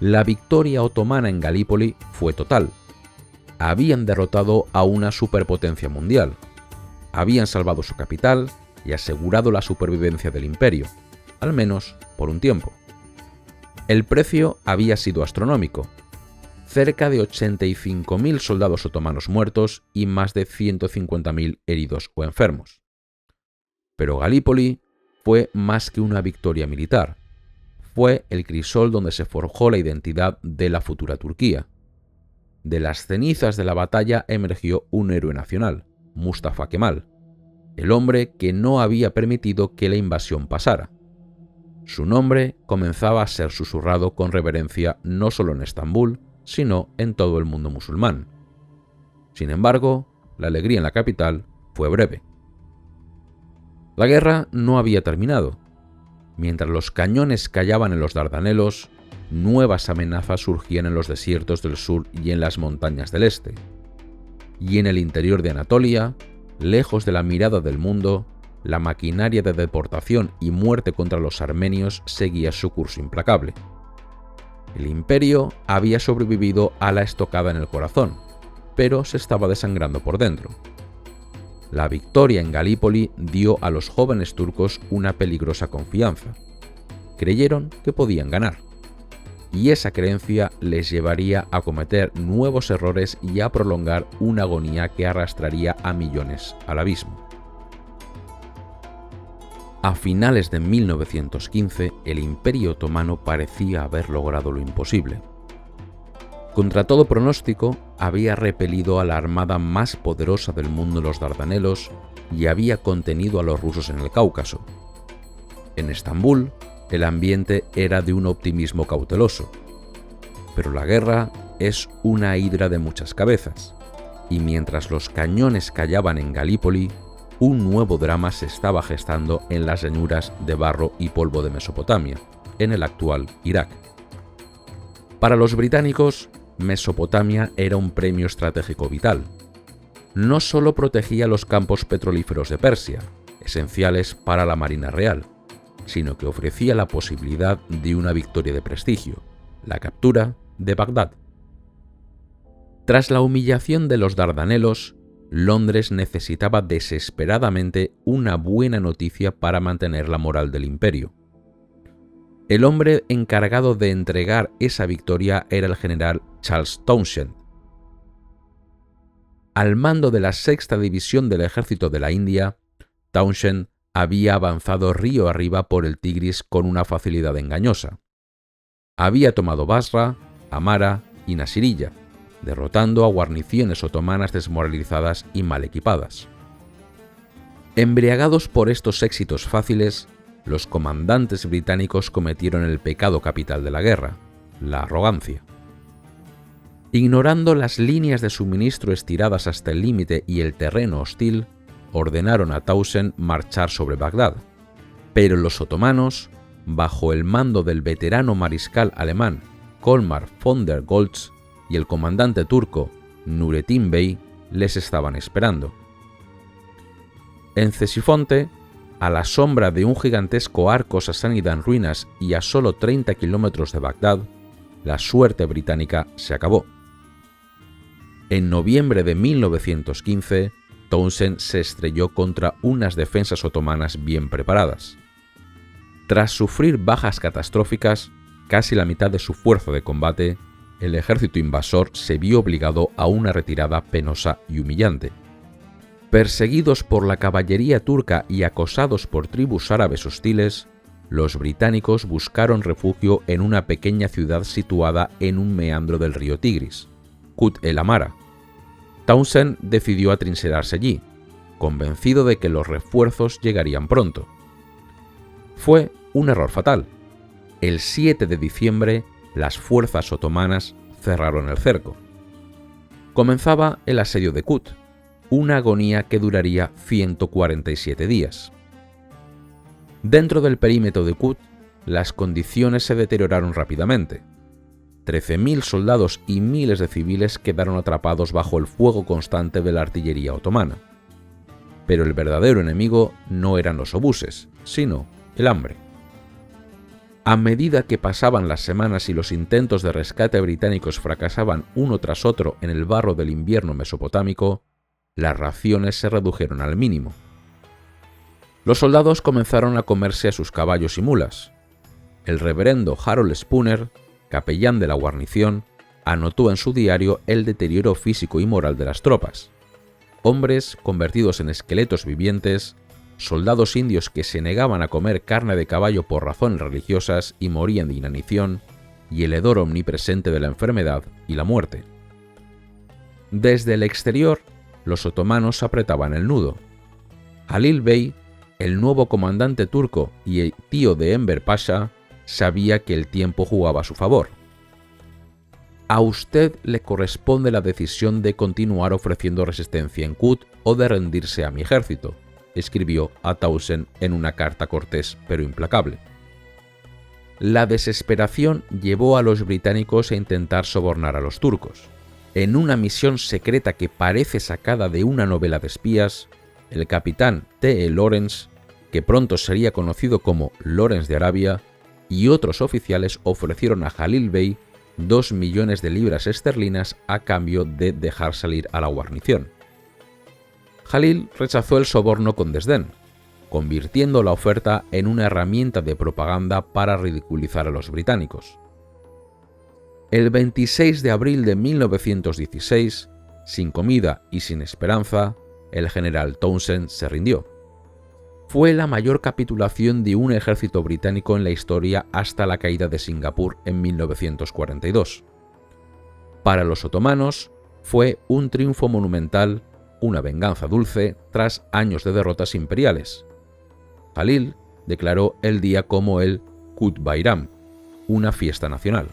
La victoria otomana en Galípoli fue total. Habían derrotado a una superpotencia mundial. Habían salvado su capital y asegurado la supervivencia del imperio, al menos por un tiempo. El precio había sido astronómico: cerca de 85.000 soldados otomanos muertos y más de 150.000 heridos o enfermos. Pero Galípoli fue más que una victoria militar. Fue el crisol donde se forjó la identidad de la futura Turquía. De las cenizas de la batalla emergió un héroe nacional, Mustafa Kemal, el hombre que no había permitido que la invasión pasara. Su nombre comenzaba a ser susurrado con reverencia no solo en Estambul, sino en todo el mundo musulmán. Sin embargo, la alegría en la capital fue breve. La guerra no había terminado. Mientras los cañones callaban en los Dardanelos, nuevas amenazas surgían en los desiertos del sur y en las montañas del este. Y en el interior de Anatolia, lejos de la mirada del mundo, la maquinaria de deportación y muerte contra los armenios seguía su curso implacable. El imperio había sobrevivido a la estocada en el corazón, pero se estaba desangrando por dentro. La victoria en Galípoli dio a los jóvenes turcos una peligrosa confianza. Creyeron que podían ganar, y esa creencia les llevaría a cometer nuevos errores y a prolongar una agonía que arrastraría a millones al abismo. A finales de 1915, el Imperio Otomano parecía haber logrado lo imposible. Contra todo pronóstico, había repelido a la armada más poderosa del mundo, los Dardanelos, y había contenido a los rusos en el Cáucaso. En Estambul, el ambiente era de un optimismo cauteloso. Pero la guerra es una hidra de muchas cabezas, y mientras los cañones callaban en Galípoli, un nuevo drama se estaba gestando en las llanuras de barro y polvo de Mesopotamia, en el actual Irak. Para los británicos, Mesopotamia era un premio estratégico vital. No solo protegía los campos petrolíferos de Persia, esenciales para la Marina Real, sino que ofrecía la posibilidad de una victoria de prestigio, la captura de Bagdad. Tras la humillación de los Dardanelos, Londres necesitaba desesperadamente una buena noticia para mantener la moral del imperio. El hombre encargado de entregar esa victoria era el general Charles Townshend. Al mando de la Sexta División del Ejército de la India, Townshend había avanzado río arriba por el Tigris con una facilidad engañosa. Había tomado Basra, Amara y Nasiriyah, derrotando a guarniciones otomanas desmoralizadas y mal equipadas. Embriagados por estos éxitos fáciles, los comandantes británicos cometieron el pecado capital de la guerra, la arrogancia. Ignorando las líneas de suministro estiradas hasta el límite y el terreno hostil, ordenaron a Townshend marchar sobre Bagdad, pero los otomanos, bajo el mando del veterano mariscal alemán Colmar von der Goltz y el comandante turco Nurettin Bey, les estaban esperando. En Cesifonte, a la sombra de un gigantesco arco sasánida en ruinas y a solo 30 kilómetros de Bagdad, la suerte británica se acabó. En noviembre de 1915, Townshend se estrelló contra unas defensas otomanas bien preparadas. Tras sufrir bajas catastróficas, casi la mitad de su fuerza de combate, el ejército invasor se vio obligado a una retirada penosa y humillante. Perseguidos por la caballería turca y acosados por tribus árabes hostiles, los británicos buscaron refugio en una pequeña ciudad situada en un meandro del río Tigris, Kut el Amara. Townshend decidió atrincherarse allí, convencido de que los refuerzos llegarían pronto. Fue un error fatal. El 7 de diciembre, las fuerzas otomanas cerraron el cerco. Comenzaba el asedio de Kut, una agonía que duraría 147 días. Dentro del perímetro de Kut, las condiciones se deterioraron rápidamente. 13.000 soldados y miles de civiles quedaron atrapados bajo el fuego constante de la artillería otomana. Pero el verdadero enemigo no eran los obuses, sino el hambre. A medida que pasaban las semanas y los intentos de rescate británicos fracasaban uno tras otro en el barro del invierno mesopotámico, las raciones se redujeron al mínimo. Los soldados comenzaron a comerse a sus caballos y mulas. El reverendo Harold Spooner, capellán de la guarnición, anotó en su diario el deterioro físico y moral de las tropas. Hombres convertidos en esqueletos vivientes, soldados indios que se negaban a comer carne de caballo por razones religiosas y morían de inanición, y el hedor omnipresente de la enfermedad y la muerte. Desde el exterior, los otomanos apretaban el nudo. Halil Bey, el nuevo comandante turco y el tío de Enver Pasha, sabía que el tiempo jugaba a su favor. A usted le corresponde la decisión de continuar ofreciendo resistencia en Kut o de rendirse a mi ejército, escribió a Townshend en una carta cortés pero implacable. La desesperación llevó a los británicos a intentar sobornar a los turcos. En una misión secreta que parece sacada de una novela de espías, el capitán T. E. Lawrence que pronto sería conocido como Lawrence de Arabia, y otros oficiales ofrecieron a Jalil Bey 2 millones de libras esterlinas a cambio de dejar salir a la guarnición. Jalil rechazó el soborno con desdén, convirtiendo la oferta en una herramienta de propaganda para ridiculizar a los británicos. El 26 de abril de 1916, sin comida y sin esperanza, el general Townshend se rindió. Fue la mayor capitulación de un ejército británico en la historia hasta la caída de Singapur en 1942. Para los otomanos, fue un triunfo monumental, una venganza dulce tras años de derrotas imperiales. Jalil declaró el día como el Qut Bayram, una fiesta nacional.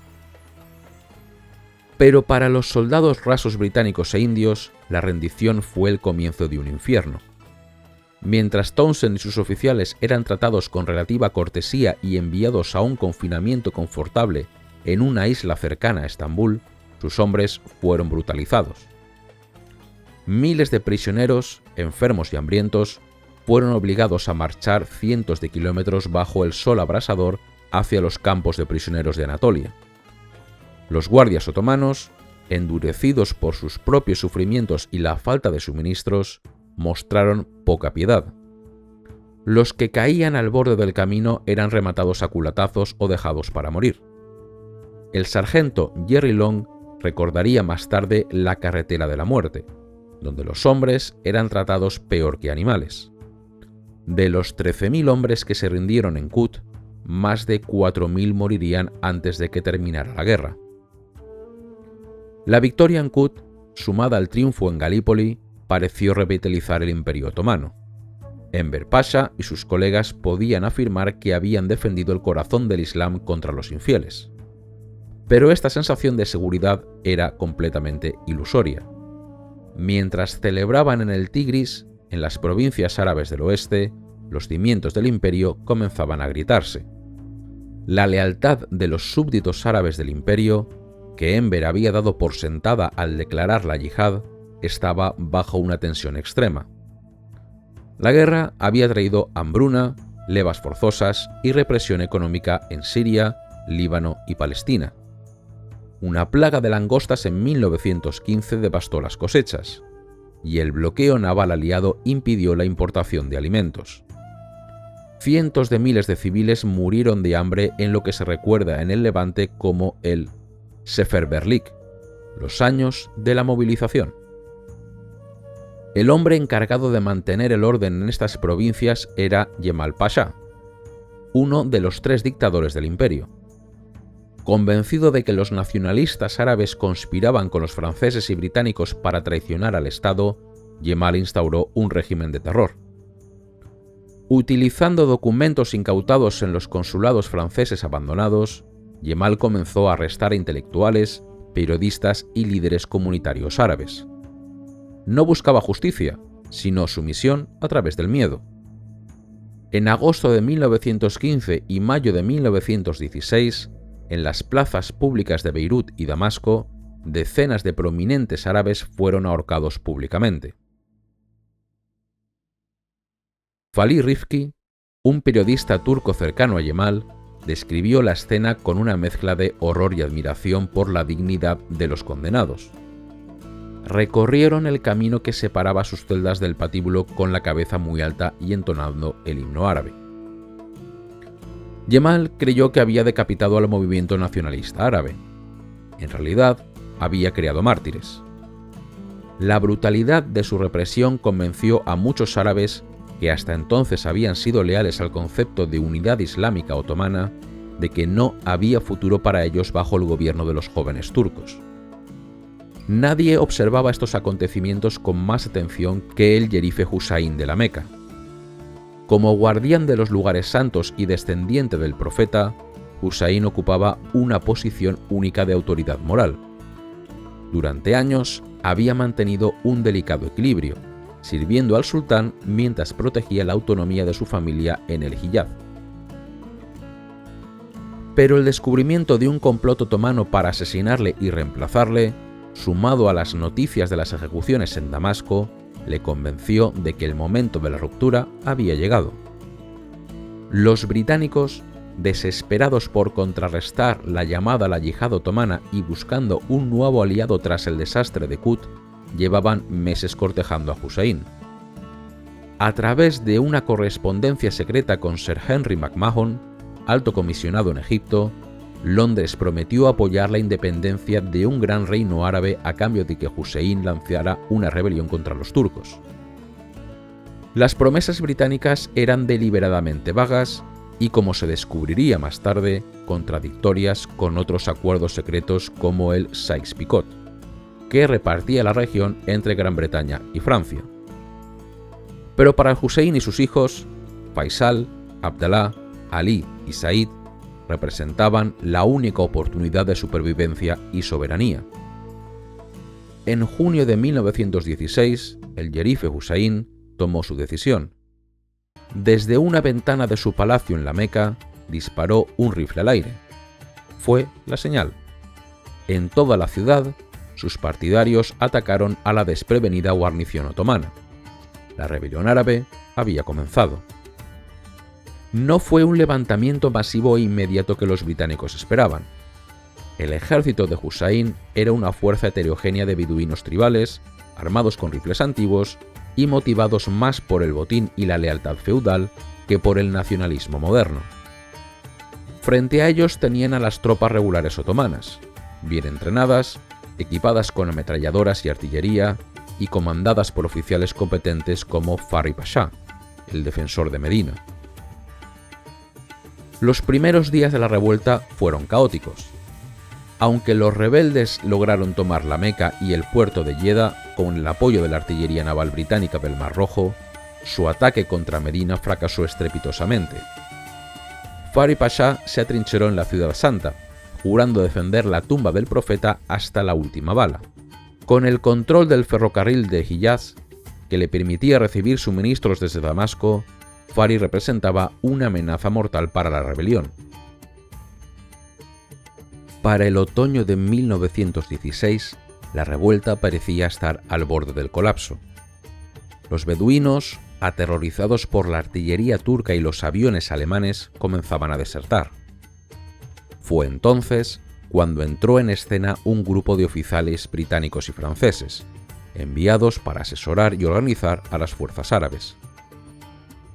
Pero para los soldados rasos británicos e indios, la rendición fue el comienzo de un infierno. Mientras Townshend y sus oficiales eran tratados con relativa cortesía y enviados a un confinamiento confortable en una isla cercana a Estambul, sus hombres fueron brutalizados. Miles de prisioneros, enfermos y hambrientos, fueron obligados a marchar cientos de kilómetros bajo el sol abrasador hacia los campos de prisioneros de Anatolia. Los guardias otomanos, endurecidos por sus propios sufrimientos y la falta de suministros, mostraron poca piedad. Los que caían al borde del camino eran rematados a culatazos o dejados para morir. El sargento Jerry Long recordaría más tarde la carretera de la muerte, donde los hombres eran tratados peor que animales. De los 13.000 hombres que se rindieron en Kut, más de 4.000 morirían antes de que terminara la guerra. La victoria en Kut, sumada al triunfo en Galípoli, pareció revitalizar el Imperio Otomano. Enver Pasha y sus colegas podían afirmar que habían defendido el corazón del Islam contra los infieles. Pero esta sensación de seguridad era completamente ilusoria. Mientras celebraban en el Tigris, en las provincias árabes del oeste, los cimientos del imperio comenzaban a gritarse. La lealtad de los súbditos árabes del imperio, que Enver había dado por sentada al declarar la yihad, estaba bajo una tensión extrema. La guerra había traído hambruna, levas forzosas y represión económica en Siria, Líbano y Palestina. Una plaga de langostas en 1915 devastó las cosechas, y el bloqueo naval aliado impidió la importación de alimentos. Cientos de miles de civiles murieron de hambre en lo que se recuerda en el Levante como el Seferberlik, los años de la movilización. El hombre encargado de mantener el orden en estas provincias era Jemal Pasha, uno de los 3 dictadores del imperio. Convencido de que los nacionalistas árabes conspiraban con los franceses y británicos para traicionar al Estado, Jemal instauró un régimen de terror. Utilizando documentos incautados en los consulados franceses abandonados, Jemal comenzó a arrestar a intelectuales, periodistas y líderes comunitarios árabes. No buscaba justicia, sino sumisión a través del miedo. En agosto de 1915 y mayo de 1916, en las plazas públicas de Beirut y Damasco, decenas de prominentes árabes fueron ahorcados públicamente. Falih Rifki, un periodista turco cercano a Jemal, describió la escena con una mezcla de horror y admiración por la dignidad de los condenados. Recorrieron el camino que separaba sus celdas del patíbulo con la cabeza muy alta y entonando el himno árabe. Jemal creyó que había decapitado al movimiento nacionalista árabe. En realidad, había creado mártires. La brutalidad de su represión convenció a muchos árabes que hasta entonces habían sido leales al concepto de unidad islámica otomana, de que no había futuro para ellos bajo el gobierno de los jóvenes turcos. Nadie observaba estos acontecimientos con más atención que el Jerife Husayn de la Meca. Como guardián de los lugares santos y descendiente del profeta, Husayn ocupaba una posición única de autoridad moral. Durante años había mantenido un delicado equilibrio, sirviendo al sultán mientras protegía la autonomía de su familia en el Hiyaz. Pero el descubrimiento de un complot otomano para asesinarle y reemplazarle, sumado a las noticias de las ejecuciones en Damasco, le convenció de que el momento de la ruptura había llegado. Los británicos, desesperados por contrarrestar la llamada a la yihad otomana y buscando un nuevo aliado tras el desastre de Kut, llevaban meses cortejando a Hussein. A través de una correspondencia secreta con Sir Henry McMahon, alto comisionado en Egipto, Londres prometió apoyar la independencia de un gran reino árabe a cambio de que Hussein lanzara una rebelión contra los turcos. Las promesas británicas eran deliberadamente vagas y, como se descubriría más tarde, contradictorias con otros acuerdos secretos como el Sykes-Picot, que repartía la región entre Gran Bretaña y Francia. Pero para Hussein y sus hijos, Faisal, Abdalá, Ali y Said representaban la única oportunidad de supervivencia y soberanía. En junio de 1916, el Jerife Hussein tomó su decisión. Desde una ventana de su palacio en la Meca, disparó un rifle al aire. Fue la señal. En toda la ciudad, sus partidarios atacaron a la desprevenida guarnición otomana. La rebelión árabe había comenzado. No fue un levantamiento masivo e inmediato que los británicos esperaban. El ejército de Hussein era una fuerza heterogénea de beduinos tribales, armados con rifles antiguos y motivados más por el botín y la lealtad feudal que por el nacionalismo moderno. Frente a ellos tenían a las tropas regulares otomanas, bien entrenadas, equipadas con ametralladoras y artillería, y comandadas por oficiales competentes como Fari Pasha, el defensor de Medina. Los primeros días de la revuelta fueron caóticos. Aunque los rebeldes lograron tomar la Meca y el puerto de Yeda con el apoyo de la artillería naval británica del Mar Rojo, su ataque contra Medina fracasó estrepitosamente. Fari Pasha se atrincheró en la Ciudad Santa, jurando defender la tumba del profeta hasta la última bala. Con el control del ferrocarril de Hiyaz, que le permitía recibir suministros desde Damasco, Fari representaba una amenaza mortal para la rebelión. Para el otoño de 1916, la revuelta parecía estar al borde del colapso. Los beduinos, aterrorizados por la artillería turca y los aviones alemanes, comenzaban a desertar. Fue entonces cuando entró en escena un grupo de oficiales británicos y franceses, enviados para asesorar y organizar a las fuerzas árabes.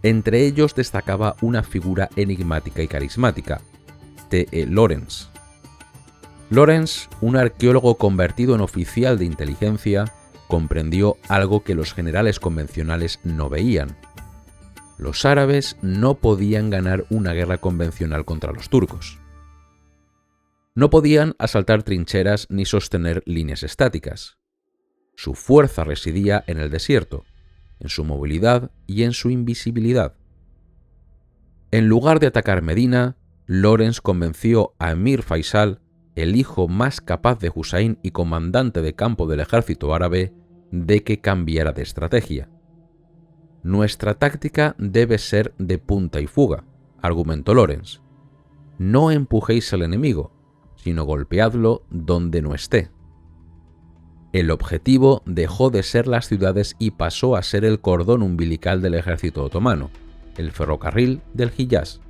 Entre ellos destacaba una figura enigmática y carismática, T.E. Lawrence. Lawrence, un arqueólogo convertido en oficial de inteligencia, comprendió algo que los generales convencionales no veían. Los árabes no podían ganar una guerra convencional contra los turcos. No podían asaltar trincheras ni sostener líneas estáticas. Su fuerza residía en el desierto, en su movilidad y en su invisibilidad. En lugar de atacar Medina, Lawrence convenció a Emir Faisal, el hijo más capaz de Hussein y comandante de campo del ejército árabe, de que cambiara de estrategia. Nuestra táctica debe ser de punta y fuga, argumentó Lawrence. No empujéis al enemigo, sino golpeadlo donde no esté. El objetivo dejó de ser las ciudades y pasó a ser el cordón umbilical del ejército otomano, el ferrocarril del Hiyaz.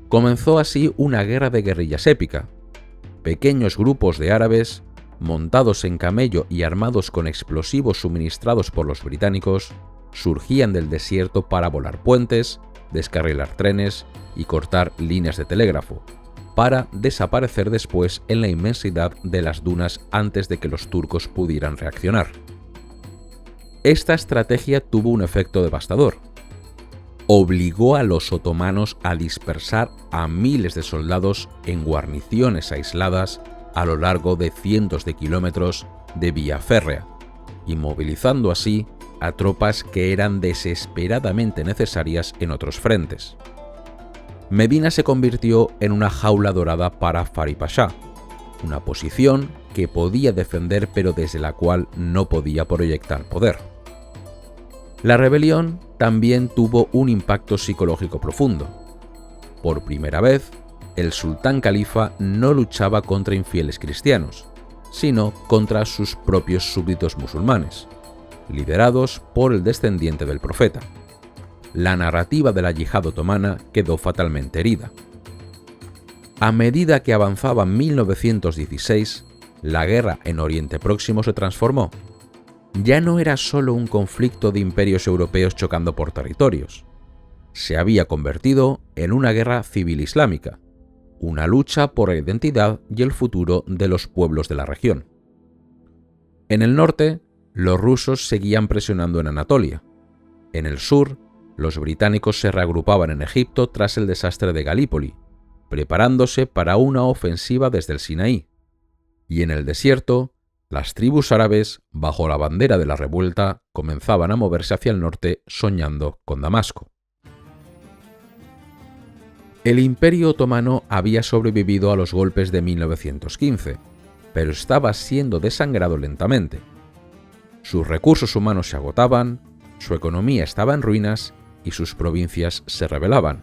Comenzó así una guerra de guerrillas épica. Pequeños grupos de árabes, montados en camello y armados con explosivos suministrados por los británicos, surgían del desierto para volar puentes, descarrilar trenes y cortar líneas de telégrafo, para desaparecer después en la inmensidad de las dunas antes de que los turcos pudieran reaccionar. Esta estrategia tuvo un efecto devastador. Obligó a los otomanos a dispersar a miles de soldados en guarniciones aisladas a lo largo de cientos de kilómetros de vía férrea, inmovilizando así a tropas que eran desesperadamente necesarias en otros frentes. Medina se convirtió en una jaula dorada para Fari Pasha, una posición que podía defender pero desde la cual no podía proyectar poder. La rebelión también tuvo un impacto psicológico profundo. Por primera vez, el sultán califa no luchaba contra infieles cristianos, sino contra sus propios súbditos musulmanes, liderados por el descendiente del profeta. la narrativa de la yihad otomana quedó fatalmente herida. A medida que avanzaba 1916, la guerra en Oriente Próximo se transformó. Ya no era solo un conflicto de imperios europeos chocando por territorios. Se había convertido en una guerra civil islámica, una lucha por la identidad y el futuro de los pueblos de la región. En el norte, los rusos seguían presionando en Anatolia. En el sur, los británicos se reagrupaban en Egipto tras el desastre de Galípoli, preparándose para una ofensiva desde el Sinaí. Y en el desierto, las tribus árabes, bajo la bandera de la revuelta, comenzaban a moverse hacia el norte soñando con Damasco. El Imperio Otomano había sobrevivido a los golpes de 1915, pero estaba siendo desangrado lentamente. Sus recursos humanos se agotaban, su economía estaba en ruinas y sus provincias se rebelaban.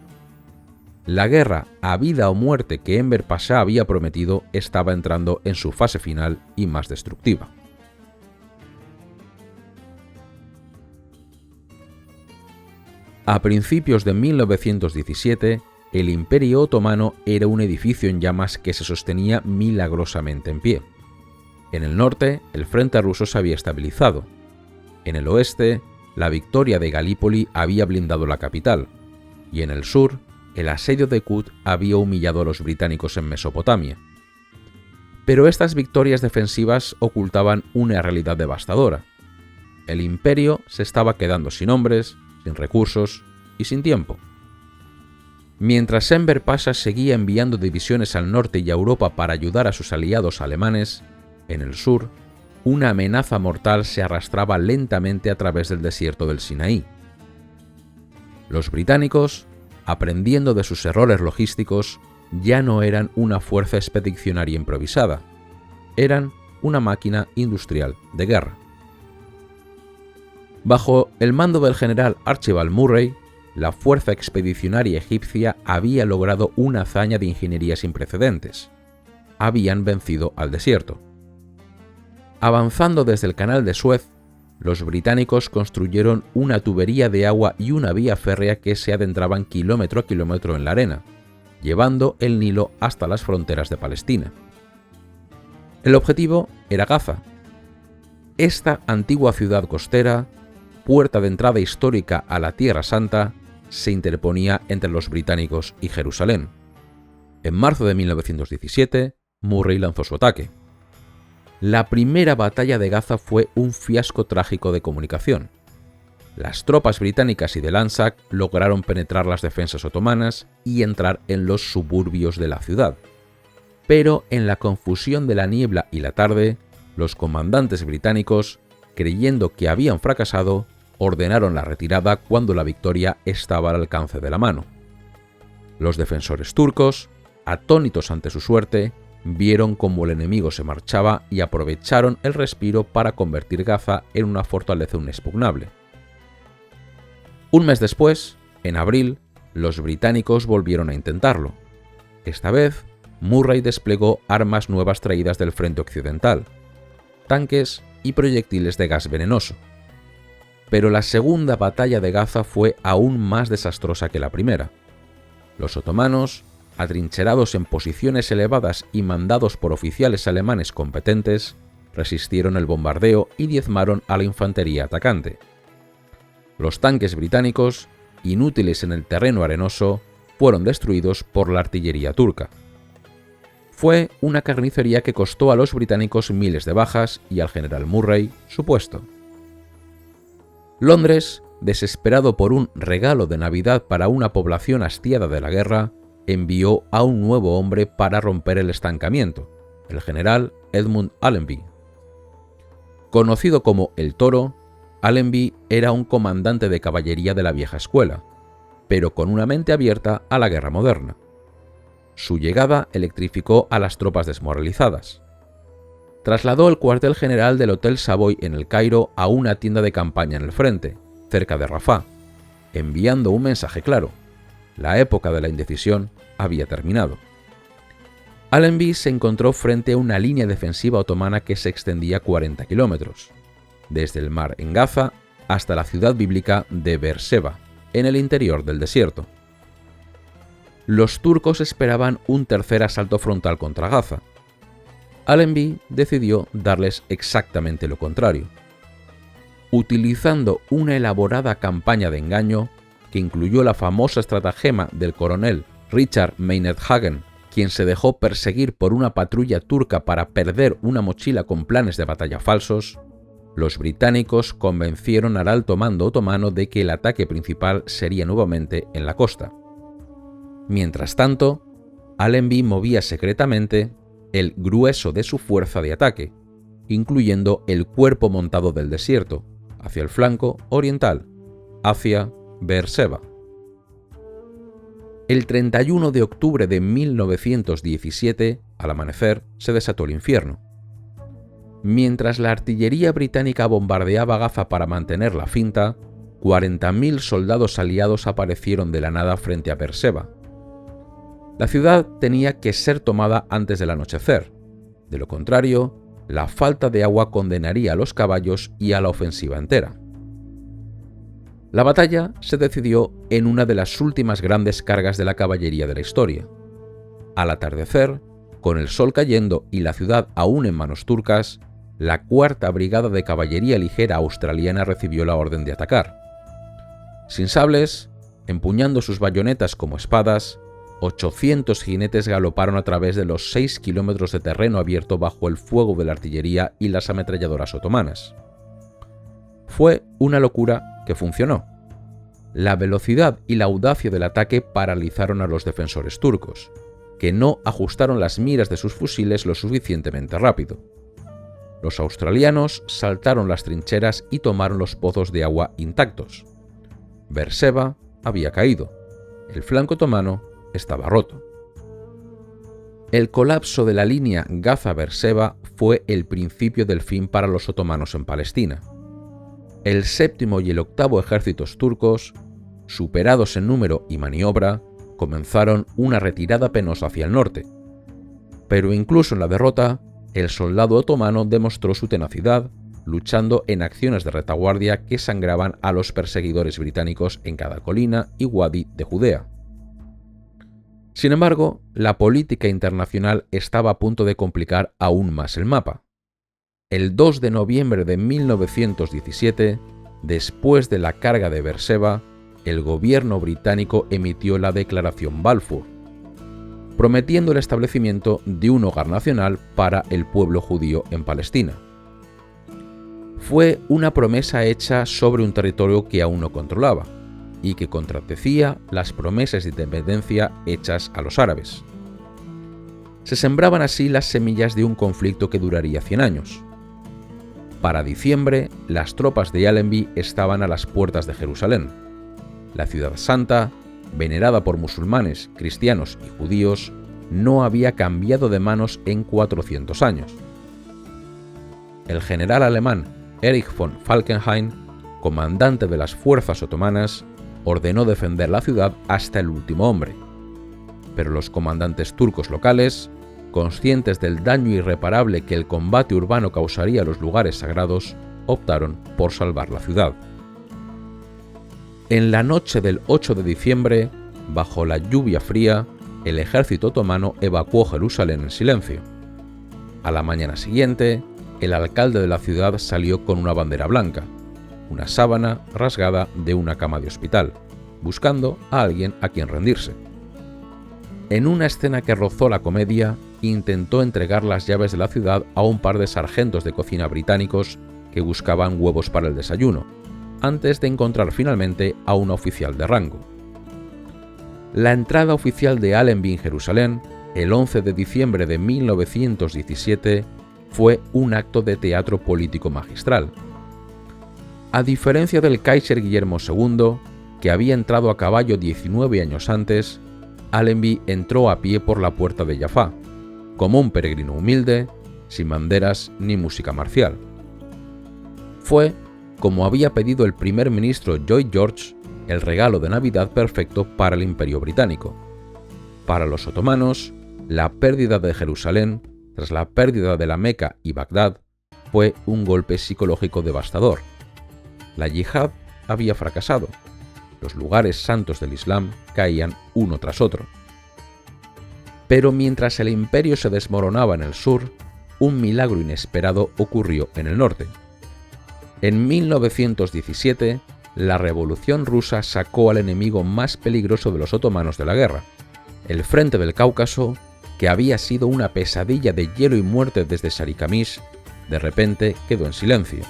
La guerra a vida o muerte que Enver Pasha había prometido estaba entrando en su fase final y más destructiva. A principios de 1917, el Imperio Otomano era un edificio en llamas que se sostenía milagrosamente en pie. En el norte, el frente ruso se había estabilizado. En el oeste, la victoria de Galípoli había blindado la capital. Y en el sur, el asedio de Kut había humillado a los británicos en Mesopotamia. Pero estas victorias defensivas ocultaban una realidad devastadora. El imperio se estaba quedando sin hombres, sin recursos y sin tiempo. Mientras Enver Pasha seguía enviando divisiones al norte y a Europa para ayudar a sus aliados alemanes, en el sur, una amenaza mortal se arrastraba lentamente a través del desierto del Sinaí. Los británicos, aprendiendo de sus errores logísticos, ya no eran una fuerza expedicionaria improvisada, eran una máquina industrial de guerra. Bajo el mando del general Archibald Murray, la fuerza expedicionaria egipcia había logrado una hazaña de ingeniería sin precedentes. Habían vencido al desierto. Avanzando desde el canal de Suez, los británicos construyeron una tubería de agua y una vía férrea que se adentraban kilómetro a kilómetro en la arena, llevando el Nilo hasta las fronteras de Palestina. El objetivo era Gaza. Esta antigua ciudad costera, puerta de entrada histórica a la Tierra Santa, se interponía entre los británicos y Jerusalén. En marzo de 1917, Murray lanzó su ataque. La primera batalla de Gaza fue un fiasco trágico de comunicación. Las tropas británicas y de Lansac lograron penetrar las defensas otomanas y entrar en los suburbios de la ciudad. Pero en la confusión de la niebla y la tarde, los comandantes británicos, creyendo que habían fracasado, ordenaron la retirada cuando la victoria estaba al alcance de la mano. Los defensores turcos, atónitos ante su suerte, vieron cómo el enemigo se marchaba y aprovecharon el respiro para convertir Gaza en una fortaleza inexpugnable. Un mes después, en abril, los británicos volvieron a intentarlo. Esta vez, Murray desplegó armas nuevas traídas del frente occidental, tanques y proyectiles de gas venenoso. Pero la segunda batalla de Gaza fue aún más desastrosa que la primera. Los otomanos, atrincherados en posiciones elevadas y mandados por oficiales alemanes competentes, resistieron el bombardeo y diezmaron a la infantería atacante. Los tanques británicos, inútiles en el terreno arenoso, fueron destruidos por la artillería turca. Fue una carnicería que costó a los británicos miles de bajas y al general Murray su puesto. Londres, desesperado por un regalo de Navidad para una población hastiada de la guerra, envió a un nuevo hombre para romper el estancamiento, el general Edmund Allenby. Conocido como el Toro, Allenby era un comandante de caballería de la vieja escuela, pero con una mente abierta a la guerra moderna. Su llegada electrificó a las tropas desmoralizadas. Trasladó el cuartel general del Hotel Savoy en el Cairo a una tienda de campaña en el frente, cerca de Rafah, enviando un mensaje claro: la época de la indecisión había terminado. Allenby se encontró frente a una línea defensiva otomana que se extendía 40 kilómetros, desde el mar en Gaza hasta la ciudad bíblica de Beerseba, en el interior del desierto. Los turcos esperaban un tercer asalto frontal contra Gaza. Allenby decidió darles exactamente lo contrario. Utilizando una elaborada campaña de engaño, que incluyó la famosa estratagema del coronel Richard Maynard Hagen, quien se dejó perseguir por una patrulla turca para perder una mochila con planes de batalla falsos, los británicos convencieron al alto mando otomano de que el ataque principal sería nuevamente en la costa. Mientras tanto, Allenby movía secretamente el grueso de su fuerza de ataque, incluyendo el cuerpo montado del desierto, hacia el flanco oriental, hacia Beerseba. El 31 de octubre de 1917, al amanecer, se desató el infierno. Mientras la artillería británica bombardeaba Gaza para mantener la finta, 40.000 soldados aliados aparecieron de la nada frente a Beerseba. La ciudad tenía que ser tomada antes del anochecer. De lo contrario, la falta de agua condenaría a los caballos y a la ofensiva entera. La batalla se decidió en una de las últimas grandes cargas de la caballería de la historia. Al atardecer, con el sol cayendo y la ciudad aún en manos turcas, la Cuarta Brigada de Caballería Ligera Australiana recibió la orden de atacar. Sin sables, empuñando sus bayonetas como espadas, 800 jinetes galoparon a través de los 6 kilómetros de terreno abierto bajo el fuego de la artillería y las ametralladoras otomanas. Fue una locura que funcionó. La velocidad y la audacia del ataque paralizaron a los defensores turcos, que no ajustaron las miras de sus fusiles lo suficientemente rápido. Los australianos saltaron las trincheras y tomaron los pozos de agua intactos. Beerseba había caído. El flanco otomano estaba roto. El colapso de la línea Gaza-Beerseba fue el principio del fin para los otomanos en Palestina. El séptimo y el octavo ejércitos turcos, superados en número y maniobra, comenzaron una retirada penosa hacia el norte. Pero incluso en la derrota, el soldado otomano demostró su tenacidad, luchando en acciones de retaguardia que sangraban a los perseguidores británicos en cada colina y wadi de Judea. Sin embargo, la política internacional estaba a punto de complicar aún más el mapa. El 2 de noviembre de 1917, después de la carga de Beerseba, el gobierno británico emitió la Declaración Balfour, prometiendo el establecimiento de un hogar nacional para el pueblo judío en Palestina. Fue una promesa hecha sobre un territorio que aún no controlaba, y que contradecía las promesas de independencia hechas a los árabes. Se sembraban así las semillas de un conflicto que duraría 100 años. Para diciembre, las tropas de Allenby estaban a las puertas de Jerusalén. La ciudad santa, venerada por musulmanes, cristianos y judíos, no había cambiado de manos en 400 años. El general alemán Erich von Falkenhayn, comandante de las fuerzas otomanas, ordenó defender la ciudad hasta el último hombre. Pero los comandantes turcos locales, conscientes del daño irreparable que el combate urbano causaría a los lugares sagrados, optaron por salvar la ciudad. En la noche del 8 de diciembre, bajo la lluvia fría, el ejército otomano evacuó Jerusalén en silencio. A la mañana siguiente, el alcalde de la ciudad salió con una bandera blanca, una sábana rasgada de una cama de hospital, buscando a alguien a quien rendirse. En una escena que rozó la comedia, intentó entregar las llaves de la ciudad a un par de sargentos de cocina británicos que buscaban huevos para el desayuno, antes de encontrar finalmente a un oficial de rango. La entrada oficial de Allenby en Jerusalén, el 11 de diciembre de 1917, fue un acto de teatro político magistral. A diferencia del Kaiser Guillermo II, que había entrado a caballo 19 años antes, Allenby entró a pie por la puerta de Jaffa, como un peregrino humilde, sin banderas ni música marcial. Fue, como había pedido el primer ministro Lloyd George, el regalo de Navidad perfecto para el Imperio Británico. Para los otomanos, la pérdida de Jerusalén, tras la pérdida de la Meca y Bagdad, fue un golpe psicológico devastador. La yihad había fracasado. Los lugares santos del Islam caían uno tras otro. Pero mientras el imperio se desmoronaba en el sur, un milagro inesperado ocurrió en el norte. En 1917, la Revolución rusa sacó al enemigo más peligroso de los otomanos de la guerra. El frente del Cáucaso, que había sido una pesadilla de hielo y muerte desde Sarikamish, de repente quedó en silencio.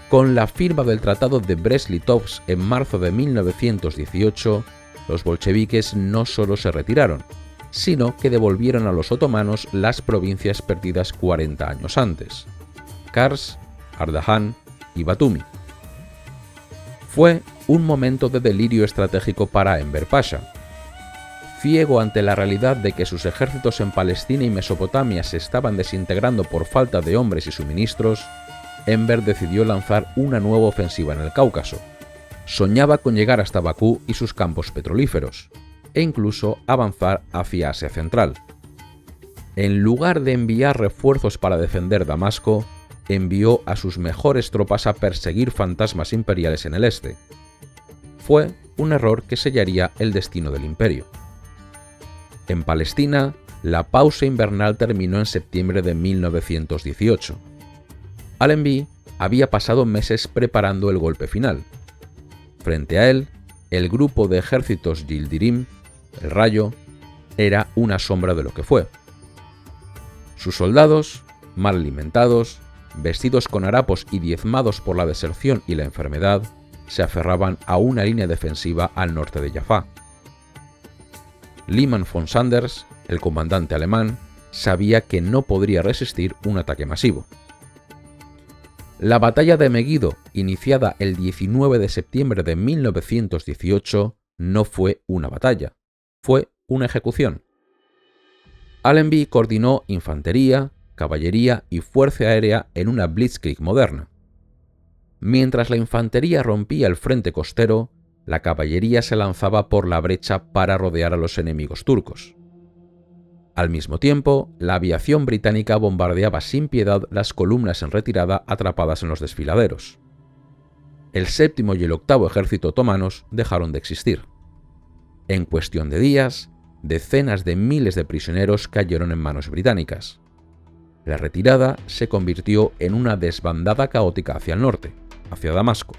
Con la firma del Tratado de Brest-Litovsk en marzo de 1918, los bolcheviques no solo se retiraron, sino que devolvieron a los otomanos las provincias perdidas 40 años antes: Kars, Ardahan y Batumi. Fue un momento de delirio estratégico para Enver Pasha. Ciego ante la realidad de que sus ejércitos en Palestina y Mesopotamia se estaban desintegrando por falta de hombres y suministros, Enver decidió lanzar una nueva ofensiva en el Cáucaso. Soñaba con llegar hasta Bakú y sus campos petrolíferos, e incluso avanzar hacia Asia Central. En lugar de enviar refuerzos para defender Damasco, envió a sus mejores tropas a perseguir fantasmas imperiales en el este. Fue un error que sellaría el destino del imperio. En Palestina, la pausa invernal terminó en septiembre de 1918. Allenby había pasado meses preparando el golpe final. Frente a él, el grupo de ejércitos Yildirim, el Rayo, era una sombra de lo que fue. Sus soldados, mal alimentados, vestidos con harapos y diezmados por la deserción y la enfermedad, se aferraban a una línea defensiva al norte de Jaffa. Liman von Sanders, el comandante alemán, sabía que no podría resistir un ataque masivo. La batalla de Megiddo, iniciada el 19 de septiembre de 1918, no fue una batalla, fue una ejecución. Allenby coordinó infantería, caballería y fuerza aérea en una blitzkrieg moderna. Mientras la infantería rompía el frente costero, la caballería se lanzaba por la brecha para rodear a los enemigos turcos. Al mismo tiempo, la aviación británica bombardeaba sin piedad las columnas en retirada atrapadas en los desfiladeros. El séptimo y el octavo ejército otomanos dejaron de existir. En cuestión de días, decenas de miles de prisioneros cayeron en manos británicas. La retirada se convirtió en una desbandada caótica hacia el norte, hacia Damasco.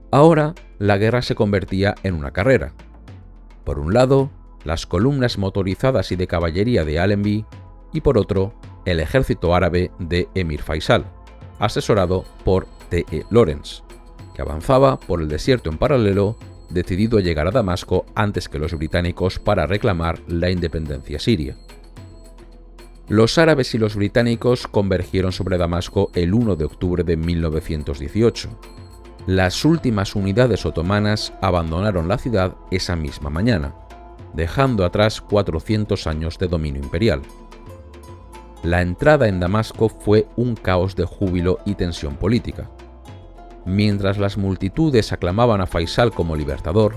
Ahora, la guerra se convertía en una carrera. Por un lado, las columnas motorizadas y de caballería de Allenby, y por otro, el ejército árabe de Emir Faisal, asesorado por T.E. Lawrence, que avanzaba por el desierto en paralelo, decidido a llegar a Damasco antes que los británicos para reclamar la independencia siria. Los árabes y los británicos convergieron sobre Damasco el 1 de octubre de 1918. Las últimas unidades otomanas abandonaron la ciudad esa misma mañana, dejando atrás 400 años de dominio imperial. La entrada en Damasco fue un caos de júbilo y tensión política. Mientras las multitudes aclamaban a Faisal como libertador,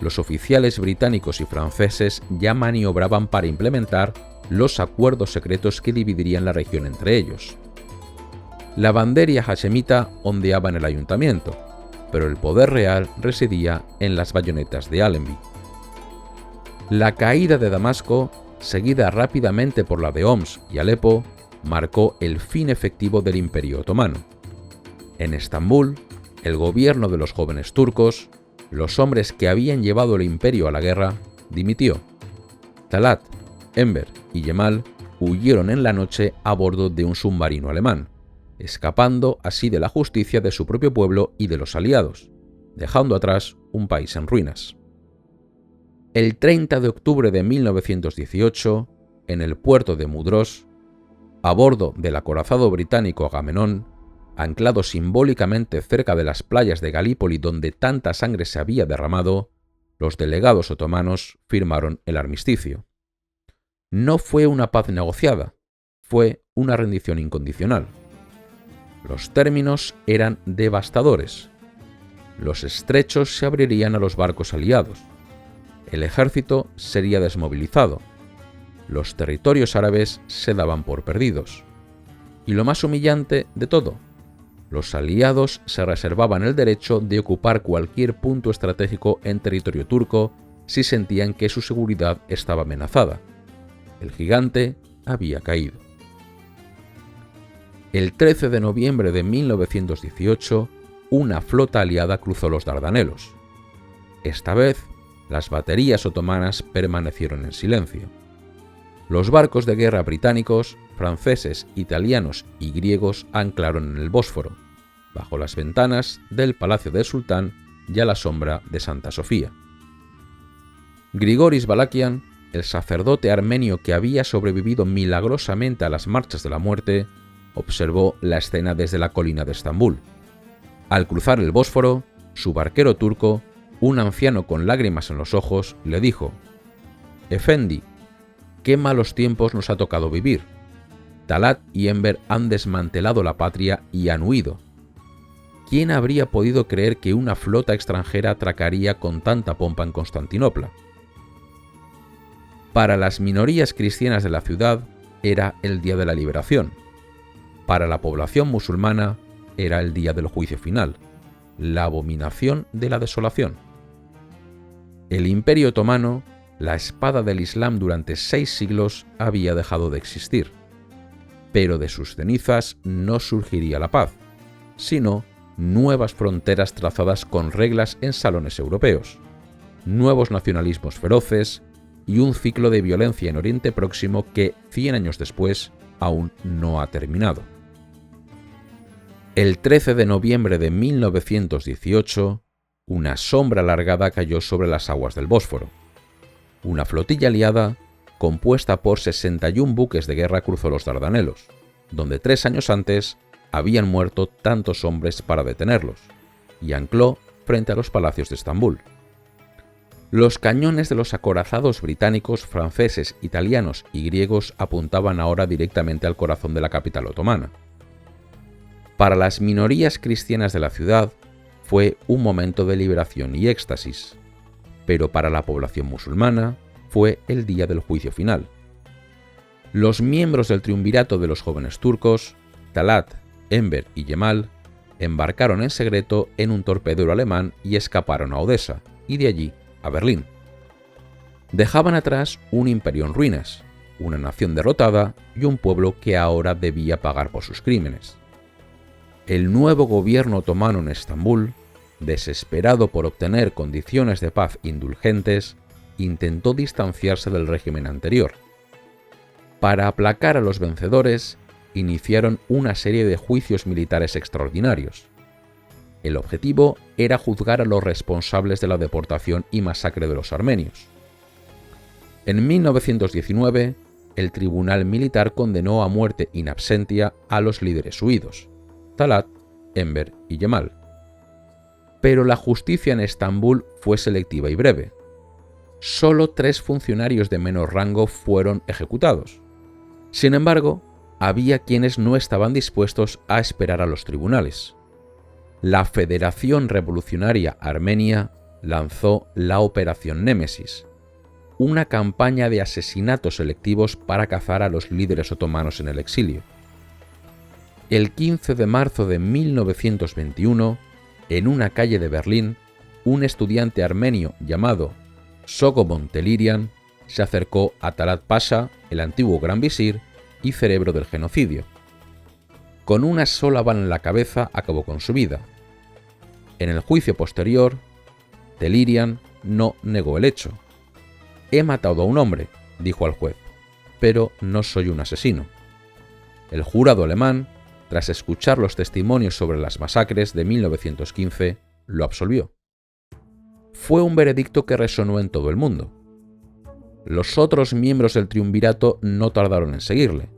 los oficiales británicos y franceses ya maniobraban para implementar los acuerdos secretos que dividirían la región entre ellos. La bandería hashemita ondeaba en el ayuntamiento, pero el poder real residía en las bayonetas de Allenby. La caída de Damasco, seguida rápidamente por la de Homs y Alepo, marcó el fin efectivo del Imperio Otomano. En Estambul, el gobierno de los jóvenes turcos, los hombres que habían llevado el imperio a la guerra, dimitió. Talat, Enver y Cemal huyeron en la noche a bordo de un submarino alemán, escapando así de la justicia de su propio pueblo y de los aliados, dejando atrás un país en ruinas. El 30 de octubre de 1918, en el puerto de Mudros, a bordo del acorazado británico Agamenón, anclado simbólicamente cerca de las playas de Galípoli donde tanta sangre se había derramado, los delegados otomanos firmaron el armisticio. No fue una paz negociada, fue una rendición incondicional. Los términos eran devastadores. Los estrechos se abrirían a los barcos aliados. El ejército sería desmovilizado. Los territorios árabes se daban por perdidos. Y lo más humillante de todo, Los aliados se reservaban el derecho de ocupar cualquier punto estratégico en territorio turco si sentían que su seguridad estaba amenazada. El gigante había caído. El 13 de noviembre de 1918, una flota aliada cruzó los Dardanelos. Esta vez, las baterías otomanas permanecieron en silencio. Los barcos de guerra británicos, franceses, italianos y griegos anclaron en el Bósforo, bajo las ventanas del Palacio del Sultán y a la sombra de Santa Sofía. Grigoris Balakian, el sacerdote armenio que había sobrevivido milagrosamente a las marchas de la muerte, observó la escena desde la colina de Estambul. Al cruzar el Bósforo, su barquero turco, un anciano con lágrimas en los ojos, le dijo: «Efendi, qué malos tiempos nos ha tocado vivir. Talat y Enver han desmantelado la patria y han huido. ¿Quién habría podido creer que una flota extranjera atracaría con tanta pompa en Constantinopla?». Para las minorías cristianas de la ciudad era el día de la liberación. Para la población musulmana era el día del juicio final, la abominación de la desolación. El Imperio Otomano, la espada del Islam durante 6 siglos, había dejado de existir. Pero de sus cenizas no surgiría la paz, sino nuevas fronteras trazadas con reglas en salones europeos, nuevos nacionalismos feroces y un ciclo de violencia en Oriente Próximo que, 100 años después, aún no ha terminado. El 13 de noviembre de 1918, una sombra alargada cayó sobre las aguas del Bósforo. Una flotilla aliada, compuesta por 61 buques de guerra, cruzó los Dardanelos, donde 3 años antes habían muerto tantos hombres para detenerlos, y ancló frente a los palacios de Estambul. Los cañones de los acorazados británicos, franceses, italianos y griegos apuntaban ahora directamente al corazón de la capital otomana. Para las minorías cristianas de la ciudad fue un momento de liberación y éxtasis, pero para la población musulmana fue el día del juicio final. Los miembros del triunvirato de los jóvenes turcos, Talat, Enver y Cemal, embarcaron en secreto en un torpedero alemán y escaparon a Odesa, y de allí a Berlín. Dejaban atrás un imperio en ruinas, una nación derrotada y un pueblo que ahora debía pagar por sus crímenes. El nuevo gobierno otomano en Estambul, desesperado por obtener condiciones de paz indulgentes, intentó distanciarse del régimen anterior. Para aplacar a los vencedores, iniciaron una serie de juicios militares extraordinarios. El objetivo era juzgar a los responsables de la deportación y masacre de los armenios. En 1919, el tribunal militar condenó a muerte in absentia a los líderes huidos, Talat, Enver y Cemal. Pero la justicia en Estambul fue selectiva y breve. Solo 3 funcionarios de menor rango fueron ejecutados. Sin embargo, había quienes no estaban dispuestos a esperar a los tribunales. La Federación Revolucionaria Armenia lanzó la Operación Némesis, una campaña de asesinatos selectivos para cazar a los líderes otomanos en el exilio. El 15 de marzo de 1921, en una calle de Berlín, un estudiante armenio llamado Sogomon Telirian se acercó a Talat Pasha, el antiguo gran visir y cerebro del genocidio. Con una sola bala en la cabeza acabó con su vida. En el juicio posterior, Telirian no negó el hecho. «He matado a un hombre», dijo al juez, «pero no soy un asesino». El jurado alemán, tras escuchar los testimonios sobre las masacres de 1915, lo absolvió. Fue un veredicto que resonó en todo el mundo. Los otros miembros del triunvirato no tardaron en seguirle.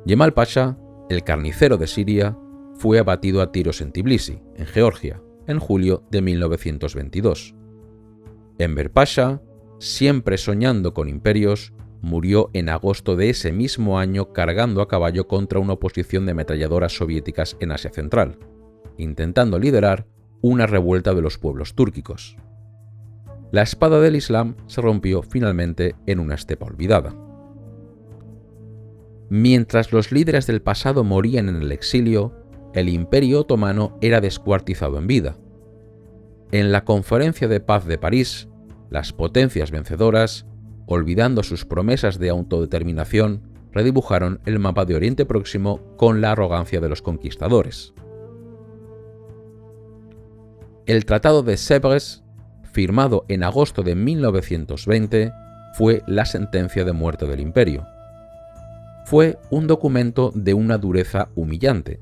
Cemal Pasha, el carnicero de Siria, fue abatido a tiros en Tbilisi, en Georgia, en julio de 1922. Enver Pasha, siempre soñando con imperios, murió en agosto de ese mismo año cargando a caballo contra una oposición de ametralladoras soviéticas en Asia Central, intentando liderar una revuelta de los pueblos túrquicos. La espada del Islam se rompió finalmente en una estepa olvidada. Mientras los líderes del pasado morían en el exilio, el Imperio Otomano era descuartizado en vida. En la Conferencia de Paz de París, las potencias vencedoras, olvidando sus promesas de autodeterminación, redibujaron el mapa de Oriente Próximo con la arrogancia de los conquistadores. El Tratado de Sèvres, firmado en agosto de 1920, fue la sentencia de muerte del imperio. Fue un documento de una dureza humillante.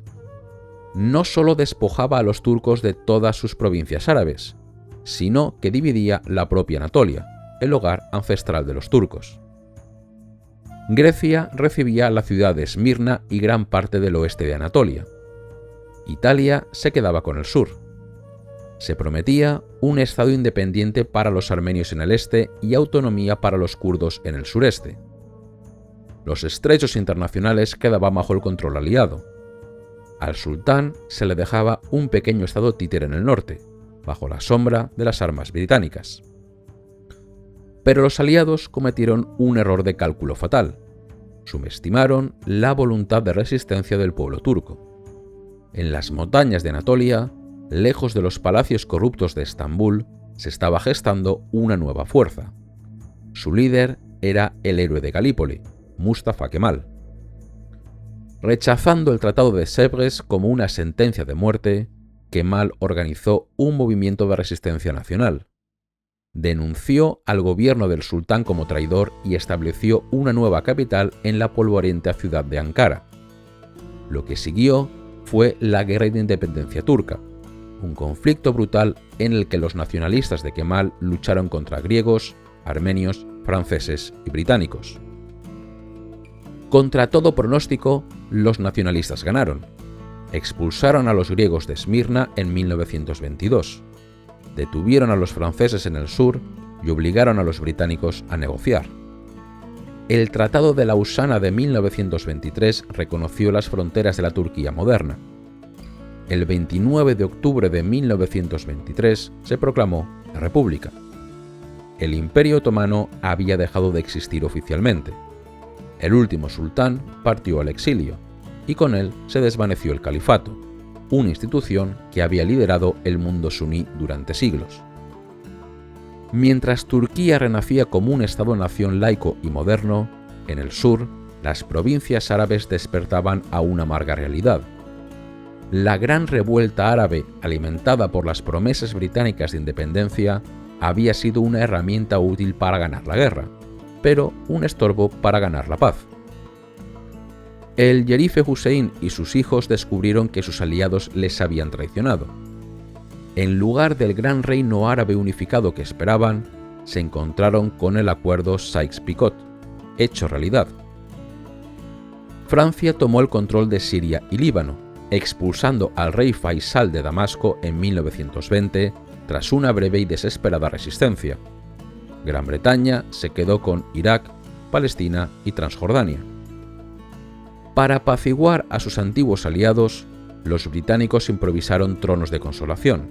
No solo despojaba a los turcos de todas sus provincias árabes, sino que dividía la propia Anatolia, el hogar ancestral de los turcos. Grecia recibía la ciudad de Esmirna y gran parte del oeste de Anatolia. Italia se quedaba con el sur. Se prometía un estado independiente para los armenios en el este y autonomía para los kurdos en el sureste. Los estrechos internacionales quedaban bajo el control aliado. Al sultán se le dejaba un pequeño estado títere en el norte, bajo la sombra de las armas británicas. Pero los aliados cometieron un error de cálculo fatal. Subestimaron la voluntad de resistencia del pueblo turco. En las montañas de Anatolia, lejos de los palacios corruptos de Estambul, se estaba gestando una nueva fuerza. Su líder era el héroe de Galípoli, Mustafa Kemal. Rechazando el Tratado de Sèvres como una sentencia de muerte, Kemal organizó un movimiento de resistencia nacional. Denunció al gobierno del sultán como traidor y estableció una nueva capital en la polvorienta ciudad de Ankara. Lo que siguió fue la Guerra de Independencia turca, un conflicto brutal en el que los nacionalistas de Kemal lucharon contra griegos, armenios, franceses y británicos. Contra todo pronóstico, los nacionalistas ganaron. Expulsaron a los griegos de Esmirna en 1922. Detuvieron a los franceses en el sur y obligaron a los británicos a negociar. El Tratado de Lausana de 1923 reconoció las fronteras de la Turquía moderna. El 29 de octubre de 1923 se proclamó la República. El Imperio Otomano había dejado de existir oficialmente. El último sultán partió al exilio y con él se desvaneció el califato, una institución que había liderado el mundo suní durante siglos. Mientras Turquía renacía como un Estado-nación laico y moderno, en el sur, las provincias árabes despertaban a una amarga realidad. La gran revuelta árabe, alimentada por las promesas británicas de independencia, había sido una herramienta útil para ganar la guerra, pero un estorbo para ganar la paz. El Jerife Hussein y sus hijos descubrieron que sus aliados les habían traicionado. En lugar del gran reino árabe unificado que esperaban, se encontraron con el acuerdo Sykes-Picot, hecho realidad. Francia tomó el control de Siria y Líbano, expulsando al rey Faisal de Damasco en 1920 tras una breve y desesperada resistencia. Gran Bretaña se quedó con Irak, Palestina y Transjordania. Para apaciguar a sus antiguos aliados, los británicos improvisaron tronos de consolación.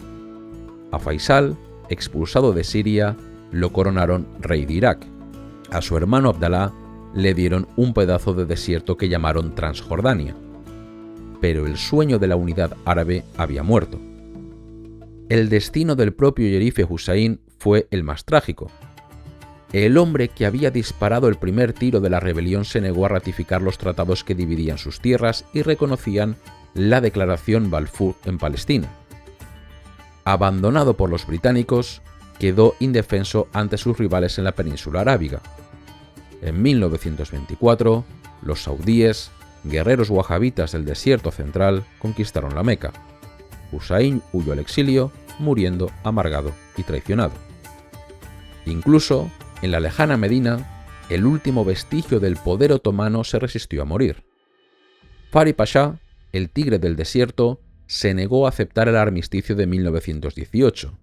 A Faisal, expulsado de Siria, lo coronaron rey de Irak. A su hermano Abdalá le dieron un pedazo de desierto que llamaron Transjordania. Pero el sueño de la unidad árabe había muerto. El destino del propio Jerife Hussein fue el más trágico. El hombre que había disparado el primer tiro de la rebelión se negó a ratificar los tratados que dividían sus tierras y reconocían la Declaración Balfour en Palestina. Abandonado por los británicos, quedó indefenso ante sus rivales en la península arábiga. En 1924, los saudíes, guerreros wahabitas del desierto central, conquistaron la Meca. Hussein huyó al exilio, muriendo amargado y traicionado. Incluso, en la lejana Medina, el último vestigio del poder otomano se resistió a morir. Fari Pasha, el tigre del desierto, se negó a aceptar el armisticio de 1918.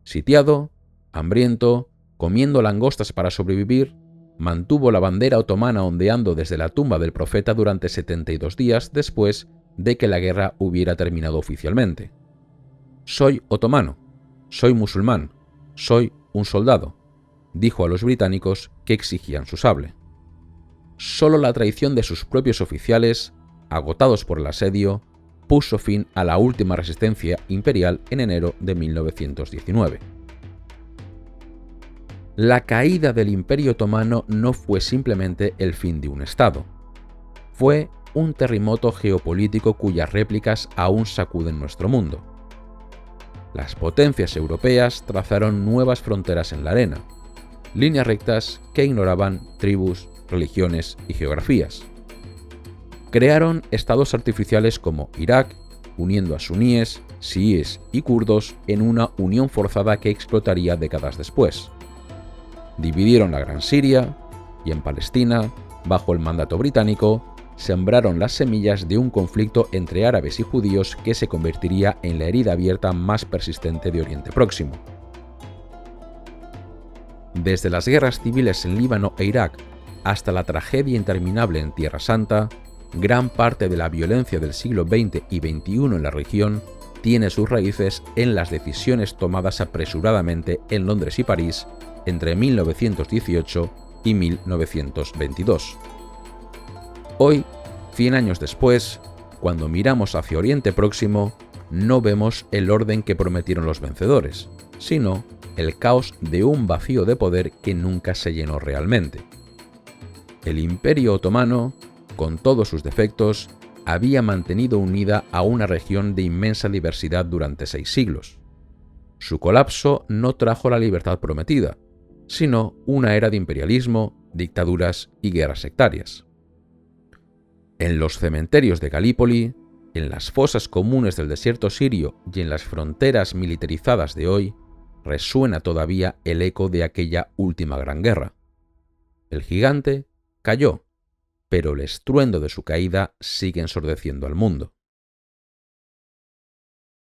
Sitiado, hambriento, comiendo langostas para sobrevivir, mantuvo la bandera otomana ondeando desde la tumba del profeta durante 72 días después de que la guerra hubiera terminado oficialmente. «Soy otomano, soy musulmán, soy un soldado», dijo a los británicos que exigían su sable. Solo la traición de sus propios oficiales, agotados por el asedio, puso fin a la última resistencia imperial en enero de 1919. La caída del Imperio Otomano no fue simplemente el fin de un estado. Fue un terremoto geopolítico cuyas réplicas aún sacuden nuestro mundo. Las potencias europeas trazaron nuevas fronteras en la arena, líneas rectas que ignoraban tribus, religiones y geografías. Crearon estados artificiales como Irak, uniendo a suníes, chiíes y kurdos en una unión forzada que explotaría décadas después. Dividieron la Gran Siria y en Palestina, bajo el mandato británico, sembraron las semillas de un conflicto entre árabes y judíos que se convertiría en la herida abierta más persistente de Oriente Próximo. Desde las guerras civiles en Líbano e Irak hasta la tragedia interminable en Tierra Santa, gran parte de la violencia del siglo XX y XXI en la región tiene sus raíces en las decisiones tomadas apresuradamente en Londres y París entre 1918 y 1922. Hoy, 100 años después, cuando miramos hacia Oriente Próximo, no vemos el orden que prometieron los vencedores, sino el caos de un vacío de poder que nunca se llenó realmente. El Imperio Otomano, con todos sus defectos, había mantenido unida a una región de inmensa diversidad durante 6 siglos. Su colapso no trajo la libertad prometida, sino una era de imperialismo, dictaduras y guerras sectarias. En los cementerios de Galípoli, en las fosas comunes del desierto sirio y en las fronteras militarizadas de hoy, resuena todavía el eco de aquella última gran guerra. El gigante cayó, pero el estruendo de su caída sigue ensordeciendo al mundo.